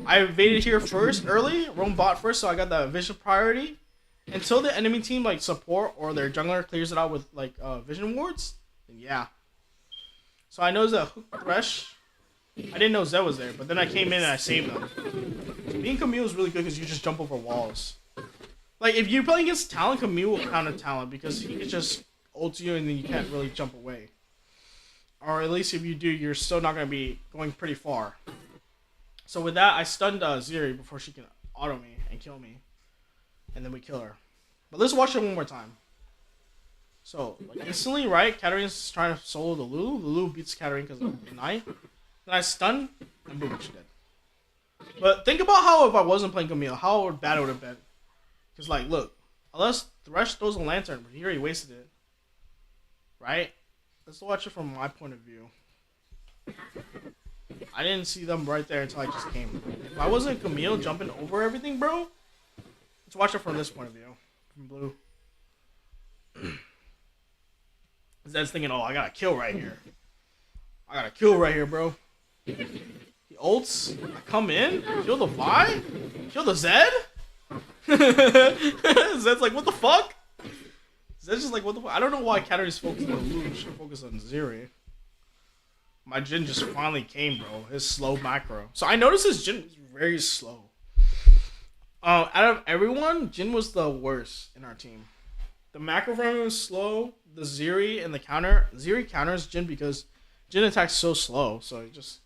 I invaded here first, early. Roam bot first, so I got that vision priority. Until the enemy team, like, support or their jungler clears it out with, like, vision wards, then yeah. So I noticed that Hook Thresh. I didn't know Zed was there, but then I came in and I saved them. So being Camille is really good because you just jump over walls. Like, if you're playing against Talon, Camille will counter Talon because he can just ult you and then you can't really jump away. Or at least if you do, you're still not going to be going pretty far. So with that, I stunned Zeri before she can auto me and kill me. And then we kill her. But let's watch it one more time. So, like, instantly, right? Katarina's trying to solo the Lulu. The Lulu beats Katarina because of Ignite. Then I stun, and boom, she's dead. But think about how if I wasn't playing Camille, how bad it would have been. Because, like, look, unless Thresh throws a lantern, but he already wasted it. Right? Let's watch it from my point of view. I didn't see them right there until I just came. If I wasn't Camille jumping over everything, bro, let's watch it from this point of view. From blue. Zed's thinking, oh, I got a kill right here. I got a kill right here, bro. He ults. I come in. Kill the Vi. Kill the Zed. Zed's like, what the fuck? Zed's just like, what the fuck? I don't know why Katarina's focusing on Lulu. Should focus on Zeri. My Jhin just finally came, bro. His slow macro. So I noticed his Jhin was very slow. Out of everyone, Jhin was the worst in our team. The macro from him was slow. The Zeri and the counter. Zeri counters Jhin because Jhin attacks so slow. So he just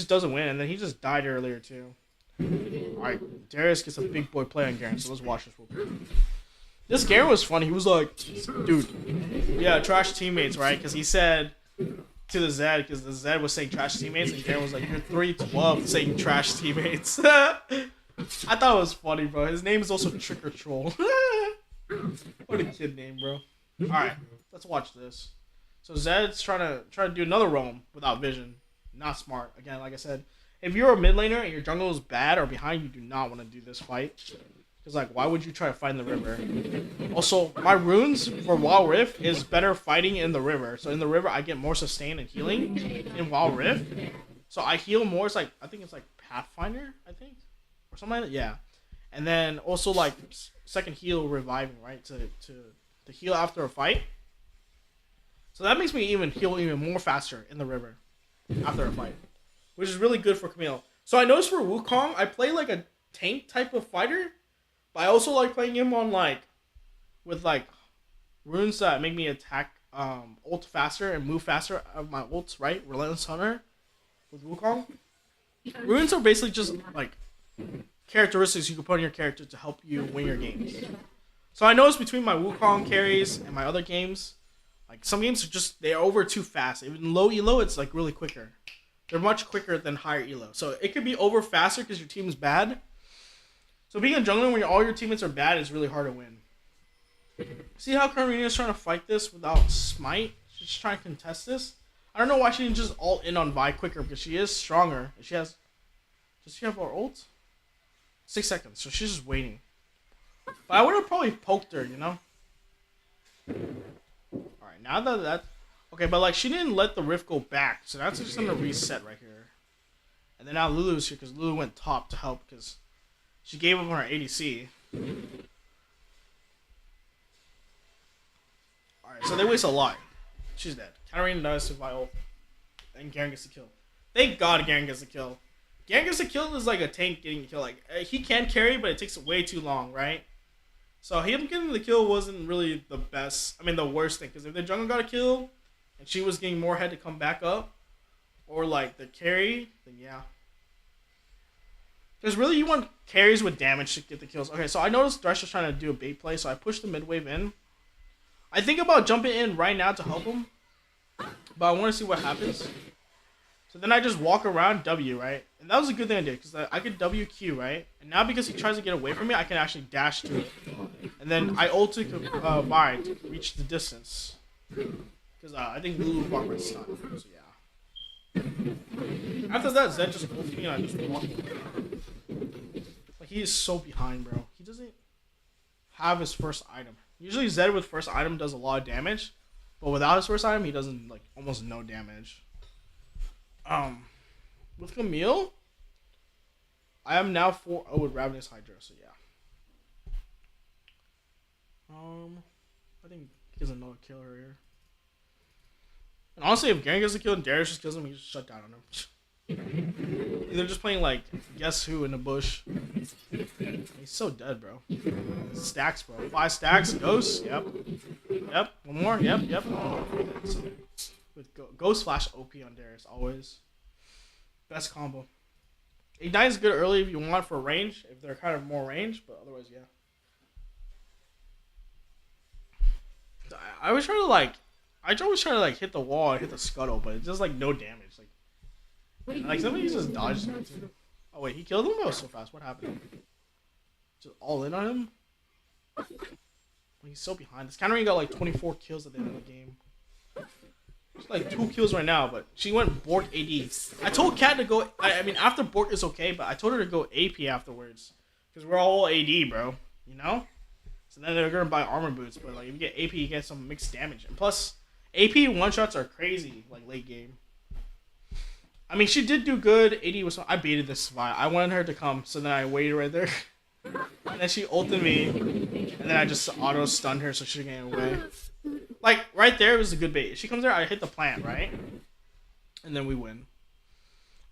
doesn't win. And then he just died earlier too. Alright, Darius gets a big boy play on Garen. So let's watch this real quick. This Garen was funny. He was like, dude, yeah, trash teammates, right? Because he said to the Zed, because the Zed was saying trash teammates, and Garen was like, you're 312 saying trash teammates. I thought it was funny, bro. His name is also Trick or Troll. What a kid name, bro. Alright, let's watch this. So Zed's trying to do another roam without vision. Not smart. Again, like I said, if you're a mid laner and your jungle is bad or behind, you do not want to do this fight. Because, like, why would you try to fight in the river? Also, my runes for Wild Rift is better fighting in the river. So in the river, I get more sustain and healing in Wild Rift. So I heal more. It's like, I think it's like Pathfinder, I think. Or something like that. Yeah. And then also, like, second heal reviving, right? To heal after a fight. So that makes me even heal even more faster in the river after a fight. Which is really good for Camille. So I noticed for Wukong, I play like a tank type of fighter. But I also like playing him on like with like runes that make me attack ult faster and move faster of my ults, right? Relentless Hunter with Wukong. Runes are basically just like characteristics you can put on your character to help you win your games. So I noticed between my Wukong carries and my other games, like some games are just they're over too fast. Even low elo, it's like really quicker. They're much quicker than higher elo. So it could be over faster because your team is bad. So being a jungler when all your teammates are bad is really hard to win. See how Karina's trying to fight this without smite? She's trying to contest this. I don't know why she didn't just ult in on Vi quicker because she is stronger. She has. Does she have our ult? 6 seconds, so she's just waiting. But I would have probably poked her, you know. All right, now that okay, but like she didn't let the rift go back, so that's just gonna reset right here. And then now Lulu's here because Lulu went top to help because. She gave up on her ADC. Alright, so they waste a lot. She's dead. Katarina dies to ult. And Garen gets the kill. Thank God Garen gets the kill. Garen gets the kill is like a tank getting the kill. Like, he can carry, but it takes way too long, right? So him getting the kill wasn't really the best. I mean, the worst thing. Because if the jungle got a kill, and she was getting more head to come back up, or like the carry, then yeah. Because really, you want carries with damage to get the kills. Okay, so I noticed Thresh was trying to do a bait play, so I pushed the mid wave in. I think about jumping in right now to help him, but I want to see what happens. So then I just walk around W, right? And that was a good thing I did, because I could WQ, right? And now because he tries to get away from me, I can actually dash to it. And then I ulted Vi to reach the distance. Because I think Lulu blocked my stun, so yeah. After that, Zed just ulted me and I just walked away. Like, he is so behind, bro. He doesn't have his first item. Usually Zed with first item does a lot of damage, but without his first item, he doesn't, like, almost no damage. With Camille, I am now 4-0 with Ravenous Hydra, so yeah. I think he doesn't know a killer here. And honestly, if Garen gets a kill and Darius just kills him, he just shut down on him. They're just playing like guess who in the bush. He's so dead, bro. Stacks, bro. 5 stacks. Ghost. Yep. Yep. One more. Yep. So, with Ghost Flash OP on Darius always. Best combo. Ignite is good early if you want for range. If they're kind of more range, but otherwise, yeah. I always try to like hit the wall and hit the scuttle, but it's just like no damage. Like And, like somebody just dodged him too. Oh wait, he killed him? That was so fast. What happened? Just all in on him? He's so behind. This Katarina got like 24 kills at the end of the game. She's like 2 kills right now, but she went Bork AD. I told Kat to go. I mean, after Bork is okay, but I told her to go AP afterwards because we're all AD, bro. You know. So then they're gonna buy armor boots, but like if you get AP, you get some mixed damage, and plus AP one shots are crazy like late game. I mean, she did do good. AD was. I baited this Vi. I wanted her to come, so then I waited right there. And then she ulted me, and then I just auto stunned her so she didn't get away. Like, right there was a good bait. If she comes there, I hit the plant, right? And then we win.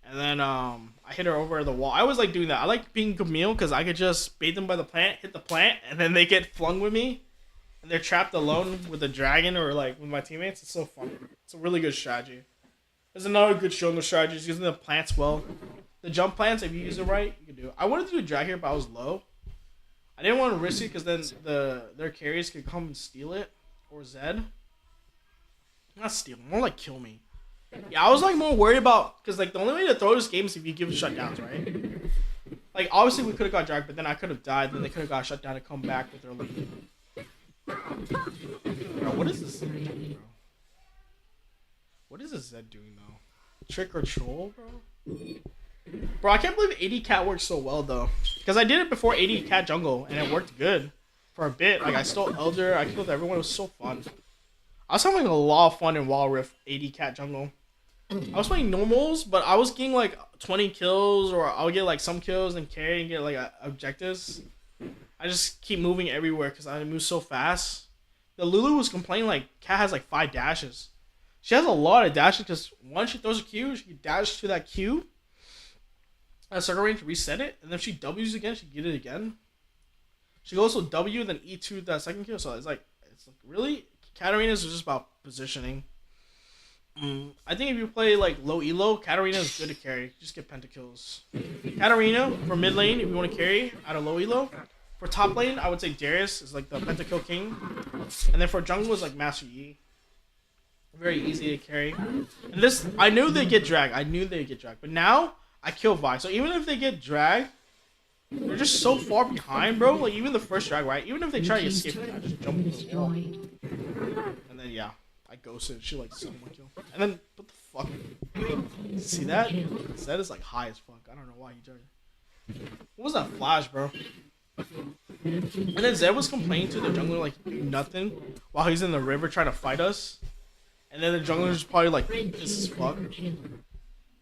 And then I hit her over the wall. I was like doing that. I like being Camille because I could just bait them by the plant, hit the plant, and then they get flung with me. And they're trapped alone with the dragon or like with my teammates. It's so fun. It's a really good strategy. There's another good shoulder strategy is using the plants well. The jump plants, if you use it right, you can do it. I wanted to do a drag here, but I was low. I didn't want to risk it because then their carries could come and steal it. Or Zed. Not steal, more like kill me. Yeah, I was like more worried about, because like the only way to throw this game is if you give shutdowns, right? Like obviously we could have got dragged, but then I could have died, then they could have got shut down and come back with their lead. Bro, what is this Zed doing, bro? What is this Zed doing though? Trick or troll, bro? Bro, I can't believe AD Cat works so well though. Because I did it before AD Cat Jungle and it worked good for a bit. Like I stole Elder, I killed everyone. It was so fun. I was having a lot of fun in Wild Rift AD Cat Jungle. I was playing normals, but I was getting like 20 kills, or I would get like some kills and carry and get like objectives. I just keep moving everywhere because I move so fast. The Lulu was complaining like Cat has like 5 dashes. She has a lot of dashes because once she throws a Q, she can dash to that Q. At a certain range, reset it, and then if she W's again, she can get it again. She goes to W, then E2 that second kill. So it's like really, Katarina's just about positioning. I think if you play like low elo, Katarina is good to carry. Just get pentakills. Katarina for mid lane if you want to carry out of low elo. For top lane, I would say Darius is like the pentakill king, and then for jungle is like Master Yi. Very easy to carry. And this, I knew they'd get dragged. But now I kill Vi. So even if they get dragged, they're just so far behind, bro. Like even the first drag, right? Even if they try to escape, I just jump into the wall. And then yeah, I ghosted. She like 7-1 kill. And then what the fuck? See that? Zed is like high as fuck. I don't know why he died. What was that flash, bro? And then Zed was complaining to the jungler like do nothing while he's in the river trying to fight us. And then the jungler's probably like this is fuck.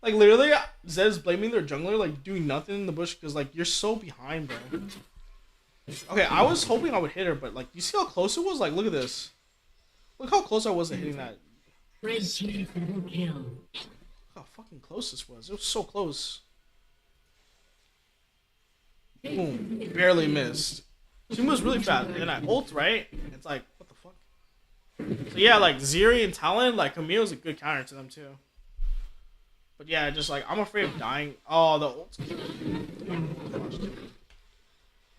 Like literally, Zed is blaming their jungler like doing nothing in the bush because like you're so behind, bro. Okay, I was hoping I would hit her, but like you see how close it was? Like look at this. Look how close I was to hitting that. Red team double kill. Look how fucking close this was. It was so close. Boom. Barely missed. She moves really fast. And then I ult, right? It's like, what the fuck? So yeah, like Zeri and Talon, like Camille is a good counter to them too. But yeah, just like I'm afraid of dying. Oh, the ult's killed.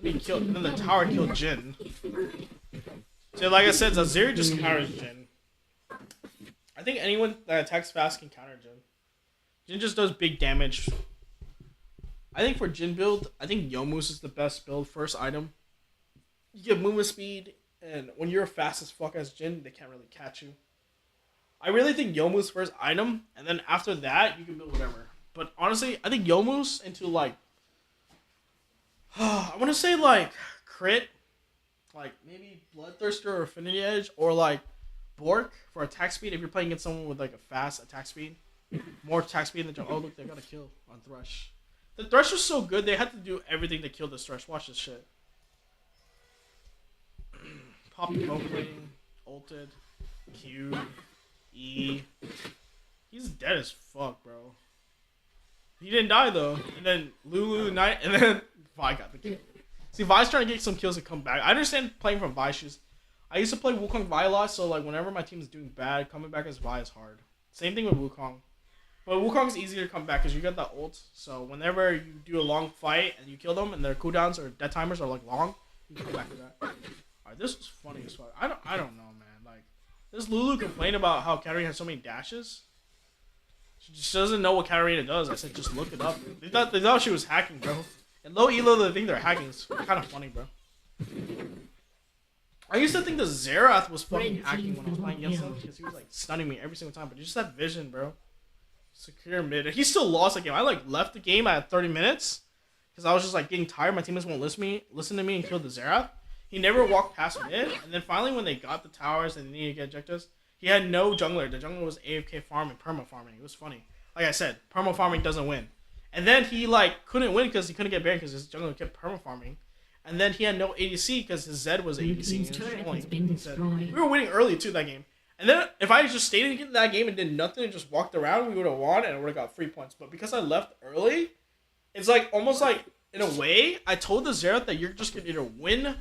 He killed, and then the tower killed Jhin. So like I said, Zeri just counters Jhin. I think anyone that attacks fast can counter Jhin. Jhin just does big damage. I think for Jhin build, I think Youmuu's is the best build. First item. You get movement speed, and when you're fast as fuck as Jhin, they can't really catch you. I really think Youmuu's first item, and then after that, you can build whatever. But honestly, I think Youmuu's into like, I want to say like crit, like maybe Bloodthirster or Affinity Edge, or like Bork for attack speed. If you're playing against someone with like a fast attack speed, more attack speed than oh look, they got a kill on Thresh. The Thresh was so good, they had to do everything to kill this Thresh. Watch this shit. Pop Oakling, ulted, Q, E. He's dead as fuck, bro. He didn't die though. And then Lulu Knight, and then Vi got the kill. See, Vi's trying to get some kills to come back. I understand playing from Vi shoes. I used to play Wukong Vi a lot, so like whenever my team is doing bad, coming back as Vi is hard. Same thing with Wukong. But Wukong's easier to come back because you got that ult. So whenever you do a long fight and you kill them and their cooldowns or death timers are like long, you can come back to that. Alright, this was funny as fuck. I don't know, man. Like this Lulu complained about how Katarina has so many dashes. She doesn't know what Katarina does. I said, just look it up. They thought she was hacking, bro. And low elo, they think they're hacking. It's kind of funny, bro. I used to think the Xerath was fucking hacking when I was playing against him because he was like stunning me every single time. But he just had vision, bro. Secure mid. He still lost the game. I like left the game at 30 minutes because I was just like getting tired. My teammates won't listen to me and kill the Xerath. He never walked past mid. And then finally, when they got the towers and they needed to get objectives, he had no jungler. The jungler was AFK farming, perma farming. It was funny. Like I said, perma farming doesn't win. And then he like couldn't win because he couldn't get banned because his jungler kept perma farming. And then he had no ADC because his Zed was ADC. We were winning early too that game. And then if I just stayed in that game and did nothing and just walked around, we would have won and would have got 3 points. But because I left early, it's like almost like in a way I told the Xerath that you're just gonna either win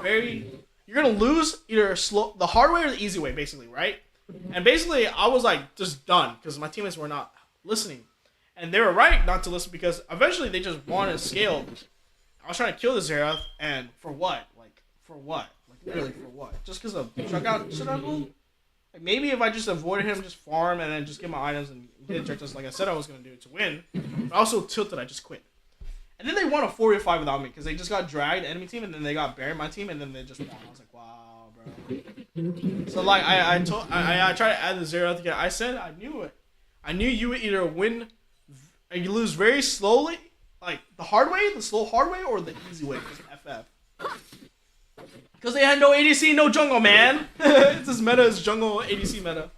you're gonna lose either the hard way or the easy way, basically, right? And basically I was like just done because my teammates were not listening. And they were right not to listen because eventually they just won and scaled. I was trying to kill the Xerath, and for what? Like, for what? Like, literally for what? Just because of shutdown? Like, maybe if I just avoided him, just farm, and then just get my items and get objectives like I said I was going to do to win. But I also tilted, I just quit. And then they won a 4v5 without me, because they just got dragged, enemy team, and then they got buried my team, and then they just won. I was like, wow, bro. So, like, I tried to add the Xerath again. I said I knew it. I knew you would either win, and you lose very slowly, like, the hard way, the slow hard way, or the easy way, because FF. Because they had no ADC, no jungle, man. It's this meta is jungle ADC meta.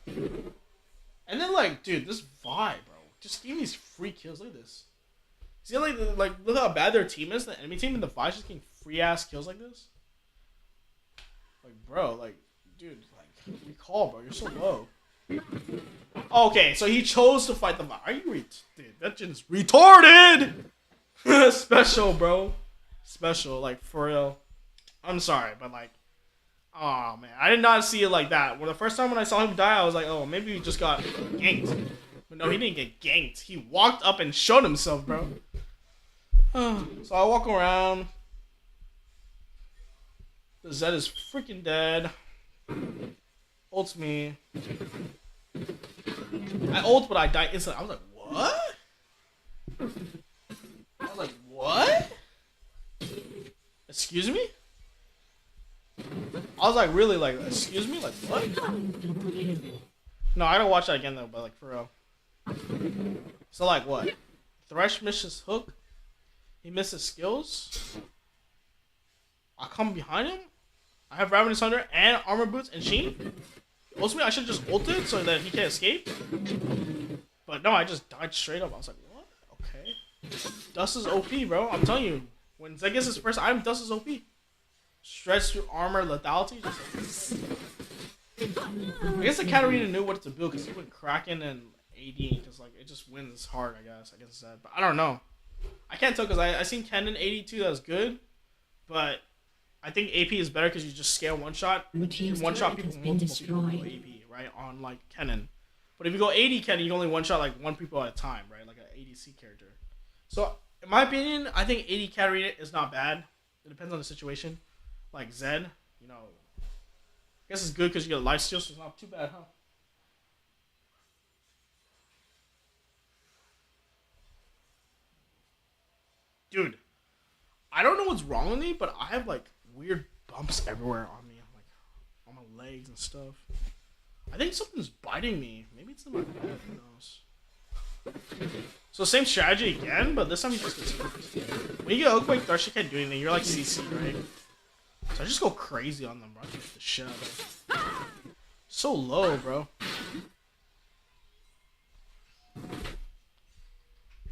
And then, like, dude, this vibe, bro. Just give me these free kills. Look at this. See, like, look how bad their team is. The enemy team and the Vi's just getting free-ass kills like this. Like, bro, like, dude, like, recall, bro. You're so low. Okay, so he chose to fight the Vi. Are you dude, that shit's retarded! Special, bro. Special, like, for real. I'm sorry, but, like, oh man, I did not see it like that. Well, the first time when I saw him die, I was like, oh, maybe he just got ganked. But no, he didn't get ganked. He walked up and showed himself, bro. So I walk around. The Zed is freaking dead. Ults me. I ult, but I die instantly. I was like, what? I was like, what? Excuse me? I was like, really, like, excuse me? Like, what? No, I don't watch that again, though, but, like, for real. So, like, what? Thresh misses hook. He misses skills. I come behind him. I have Ravenous Thunder and Armor Boots and Sheen. Ultimately, I should just ult it so that he can't escape. But no, I just died straight up. I was like, what? Okay. Dust is OP, bro. I'm telling you. When Zed gets his first item, Dust is OP. Stretch through armor, lethality. Just I guess the Katarina knew what to build because he went Kraken and AD because like it just wins hard. I guess it's that, but I don't know. I can't tell because I seen Kennen 82 that was good, but I think AP is better because you just scale one shot. You one shot people multiple people AP right on like Kennen. But if you go 80 Kennen, you can only one shot like one people at a time, right? Like an ADC character. So in my opinion, I think 80 Katarina is not bad. It depends on the situation. Like Zed, you know, I guess it's good because you get a life steal, so it's not too bad, huh? Dude, I don't know what's wrong with me, but I have like weird bumps everywhere on me, like on my legs and stuff. I think something's biting me. Maybe it's in my head. Who knows? So same strategy again, but this time you just get spooked. When you get Oakquake Thrush, you can't do anything. You're like CC, right? So I just go crazy on them, bro. I just the shit out of them. So low, bro.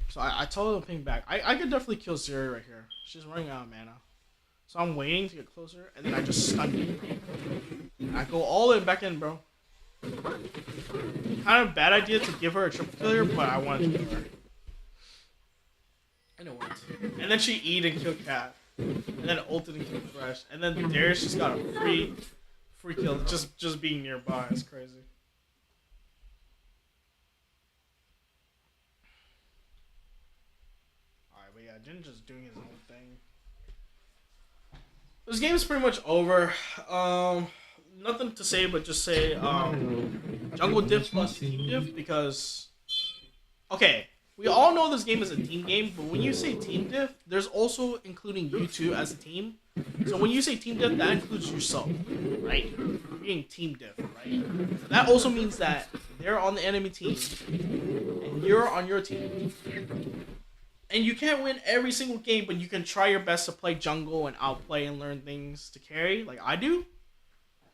So I told him to ping back. I could definitely kill Zeri right here. She's running out of mana. So I'm waiting to get closer, and then I just stun her. I go all in back in, bro. Kind of bad idea to give her a triple kill here, but I wanted to kill her. And it worked. And then she E'd and killed Cat. And then ulted and killed Thresh. And then Darius just got a free kill just being nearby. It's crazy. Alright, but yeah, Jin just doing his own thing. This game is pretty much over. Nothing to say but just say jungle diff plus team diff because Okay, we all know this game is a team game, but when you say team diff, there's also including you two as a team. So when you say team diff, that includes yourself, right? You're being team diff, right? That also means that they're on the enemy team and you're on your team. And you can't win every single game, but you can try your best to play jungle and outplay and learn things to carry, like I do.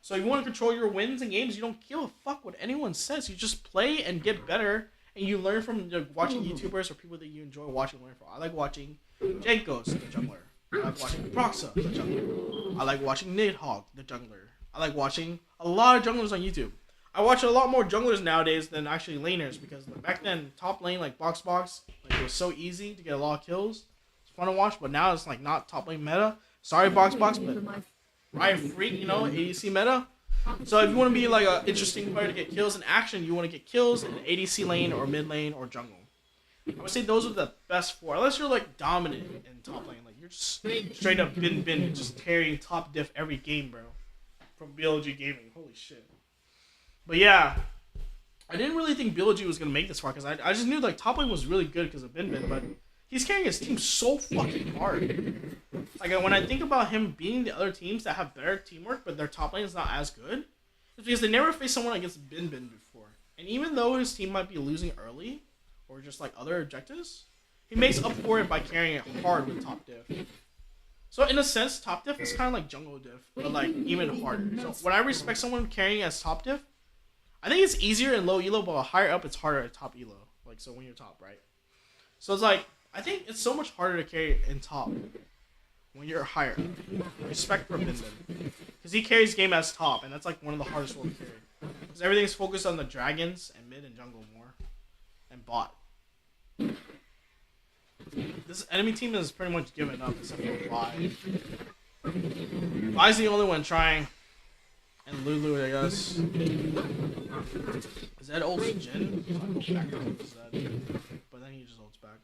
So if you want to control your wins in games, you don't give a fuck what anyone says. You just play and get better, and you learn from watching YouTubers or people that you enjoy watching. Learn from. I like watching Jankos, the jungler. I like watching Proxa, the jungler. I like watching Nidhogg, the jungler. I like watching a lot of junglers on YouTube. I watch a lot more junglers nowadays than actually laners because back then top lane like box, like it was so easy to get a lot of kills. It's fun to watch, but now it's like not top lane meta. Sorry box, but Riot Freak, ADC meta. So if you want to be like an interesting player to get kills in action, you want to get kills in ADC lane or mid lane or jungle. I would say those are the best four, unless you're like dominant in top lane, like you're just straight up bin, just carrying top diff every game, bro. From BLG Gaming, holy shit. But yeah, I didn't really think BLG was gonna make this far because I just knew like top lane was really good because of bin, but he's carrying his team so fucking hard. Like when I think about him beating the other teams that have better teamwork, but their top lane is not as good, it's because they never faced someone against bin before. And even though his team might be losing early, or just like other objectives, he makes up for it by carrying it hard with top diff. So in a sense, top diff is kind of like jungle diff, but like even harder. So when I respect someone carrying as top diff, I think it's easier in low elo, but higher up it's harder at top elo. Like so when you're top, right? So it's like I think it's so much harder to carry in top when you're higher up. Respect for Bin because he carries game as top, and that's like one of the hardest roles to carry. Because everything's focused on the dragons and mid and jungle more, and bot. This enemy team is pretty much given up except for Vi. Vi's the only one trying. And Lulu, I guess. Zed ults Jin? So I go back to Zed. But then he just ults back.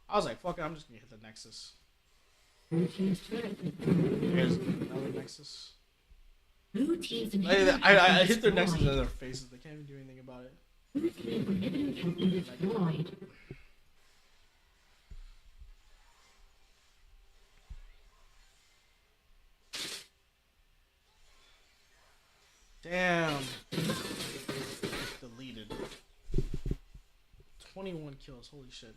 I was like, fuck it, I'm just gonna hit the Nexus. Here's another Nexus. I hit their Nexus in their faces. They can't even do anything about it. Damn. Deleted. 21 kills. Holy shit.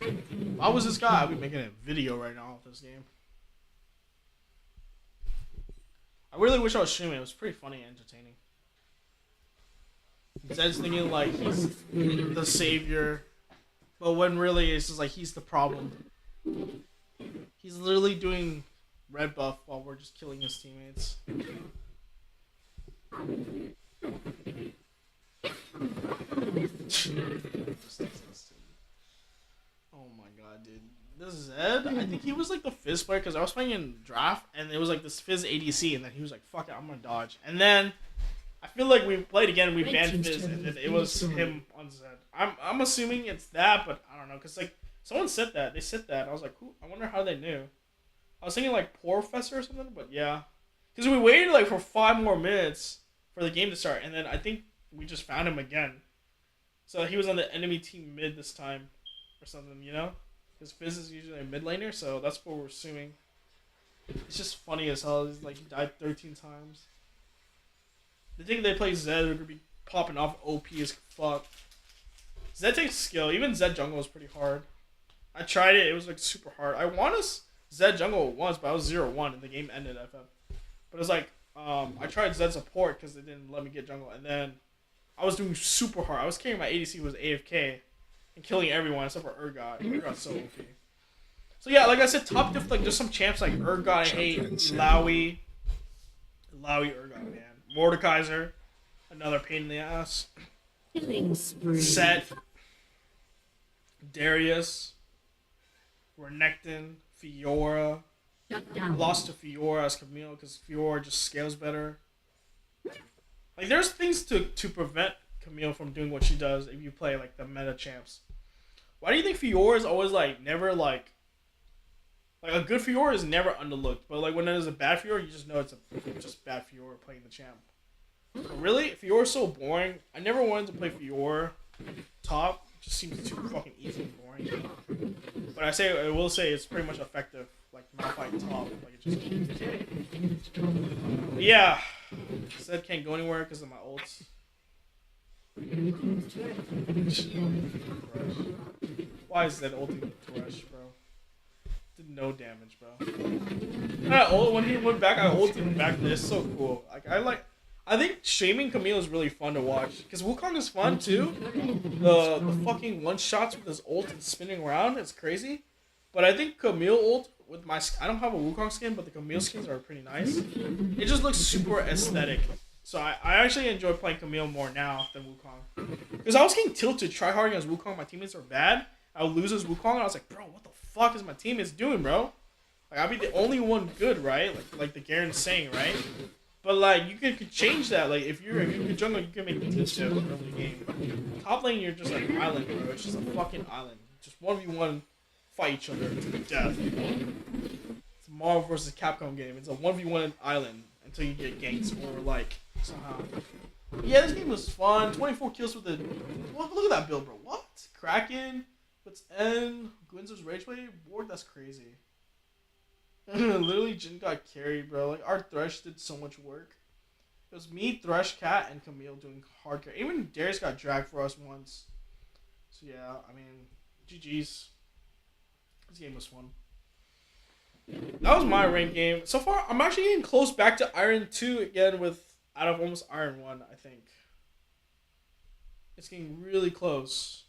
If I was this guy, I'd be making a video right now of this game. I really wish I was streaming. It was pretty funny and entertaining. Zed's thinking like he's the savior, but when really it's just like he's the problem. He's literally doing red buff while we're just killing his teammates. Oh my god, dude. This Zed, I think he was like the Fizz player because I was playing in draft and it was like this Fizz ADC and then he was like, fuck it, I'm gonna dodge. And then I feel like we played again and we banned Fizz and then it was him on Zed. I'm assuming it's that, but I don't know because like someone said that. They said that. I was like, who? I wonder how they knew. I was thinking like Poor Professor or something, but yeah. Because we waited like for 5 more minutes for the game to start and then I think we just found him again. So he was on the enemy team mid this time or something, you know? Because Fizz is usually a mid laner, so that's what we're assuming. It's just funny as hell. He's like, he died 13 times. The thing they play Zed, they're going to be popping off OP as fuck. Zed takes skill. Even Zed jungle was pretty hard. I tried it. It was like super hard. I won a Zed jungle once, but I was 0-1 and the game ended FF. But it was like, I tried Zed support because they didn't let me get jungle. And then I was doing super hard. I was carrying my ADC who was AFK. And killing everyone except for Urgot. Urgot's so OP. So yeah, like I said, top diff, like there's some champs like Urgot I hate, Lowy, Urgot, man. Mordekaiser, another pain in the ass. Set, Darius, Renekton, Fiora. Lost to Fiora as Camille because Fiora just scales better. Like there's things to prevent Camille from doing what she does if you play like the meta champs. Why do you think Fiora is always like never like a good Fiora is never underlooked, but like when there's a bad Fiora, you just know it's just bad Fiora playing the champ. But really, Fiora is so boring. I never wanted to play Fiora top. It just seems too fucking easy and boring. But I will say it's pretty much effective. Like Malphite top, like it just. But yeah, said can't go anywhere because of my ults. Why is that ulti Thresh, bro? Did no damage, bro. When he went back, I ulted him back. This is so cool. I think streaming Camille is really fun to watch because Wukong is fun too. The fucking one shots with his ult and spinning around is crazy. But I think Camille ult with I don't have a Wukong skin, but the Camille skins are pretty nice. It just looks super aesthetic. So I actually enjoy playing Camille more now than Wukong. Because I was getting tilted try hard against Wukong. My teammates are bad. I would lose as Wukong and I was like, bro, what the fuck is my teammates doing, bro? Like I'll be the only one good, right? Like the Garen's saying, right? But like you could change that. Like if you're a good jungle, you can make the team shift early game. Top lane, you're just like an island, bro. It's just a fucking island. Just 1v1 fight each other to the death. It's a Marvel versus Capcom game. It's a 1v1 island until you get ganked or like somehow. Yeah, this game was fun. 24 kills with the. Look at that build, bro. What? Kraken. What's N? Gwyn's Rage Wave? Ward, that's crazy. Literally, Jin got carried, bro. Like, our Thresh did so much work. It was me, Thresh, Cat, and Camille doing hard carry. Even Darius got dragged for us once. So, yeah, I mean, GG's. This game was fun. That was my ranked game. So far, I'm actually getting close back to Iron 2 again out of almost Iron 1, I think. It's getting really close.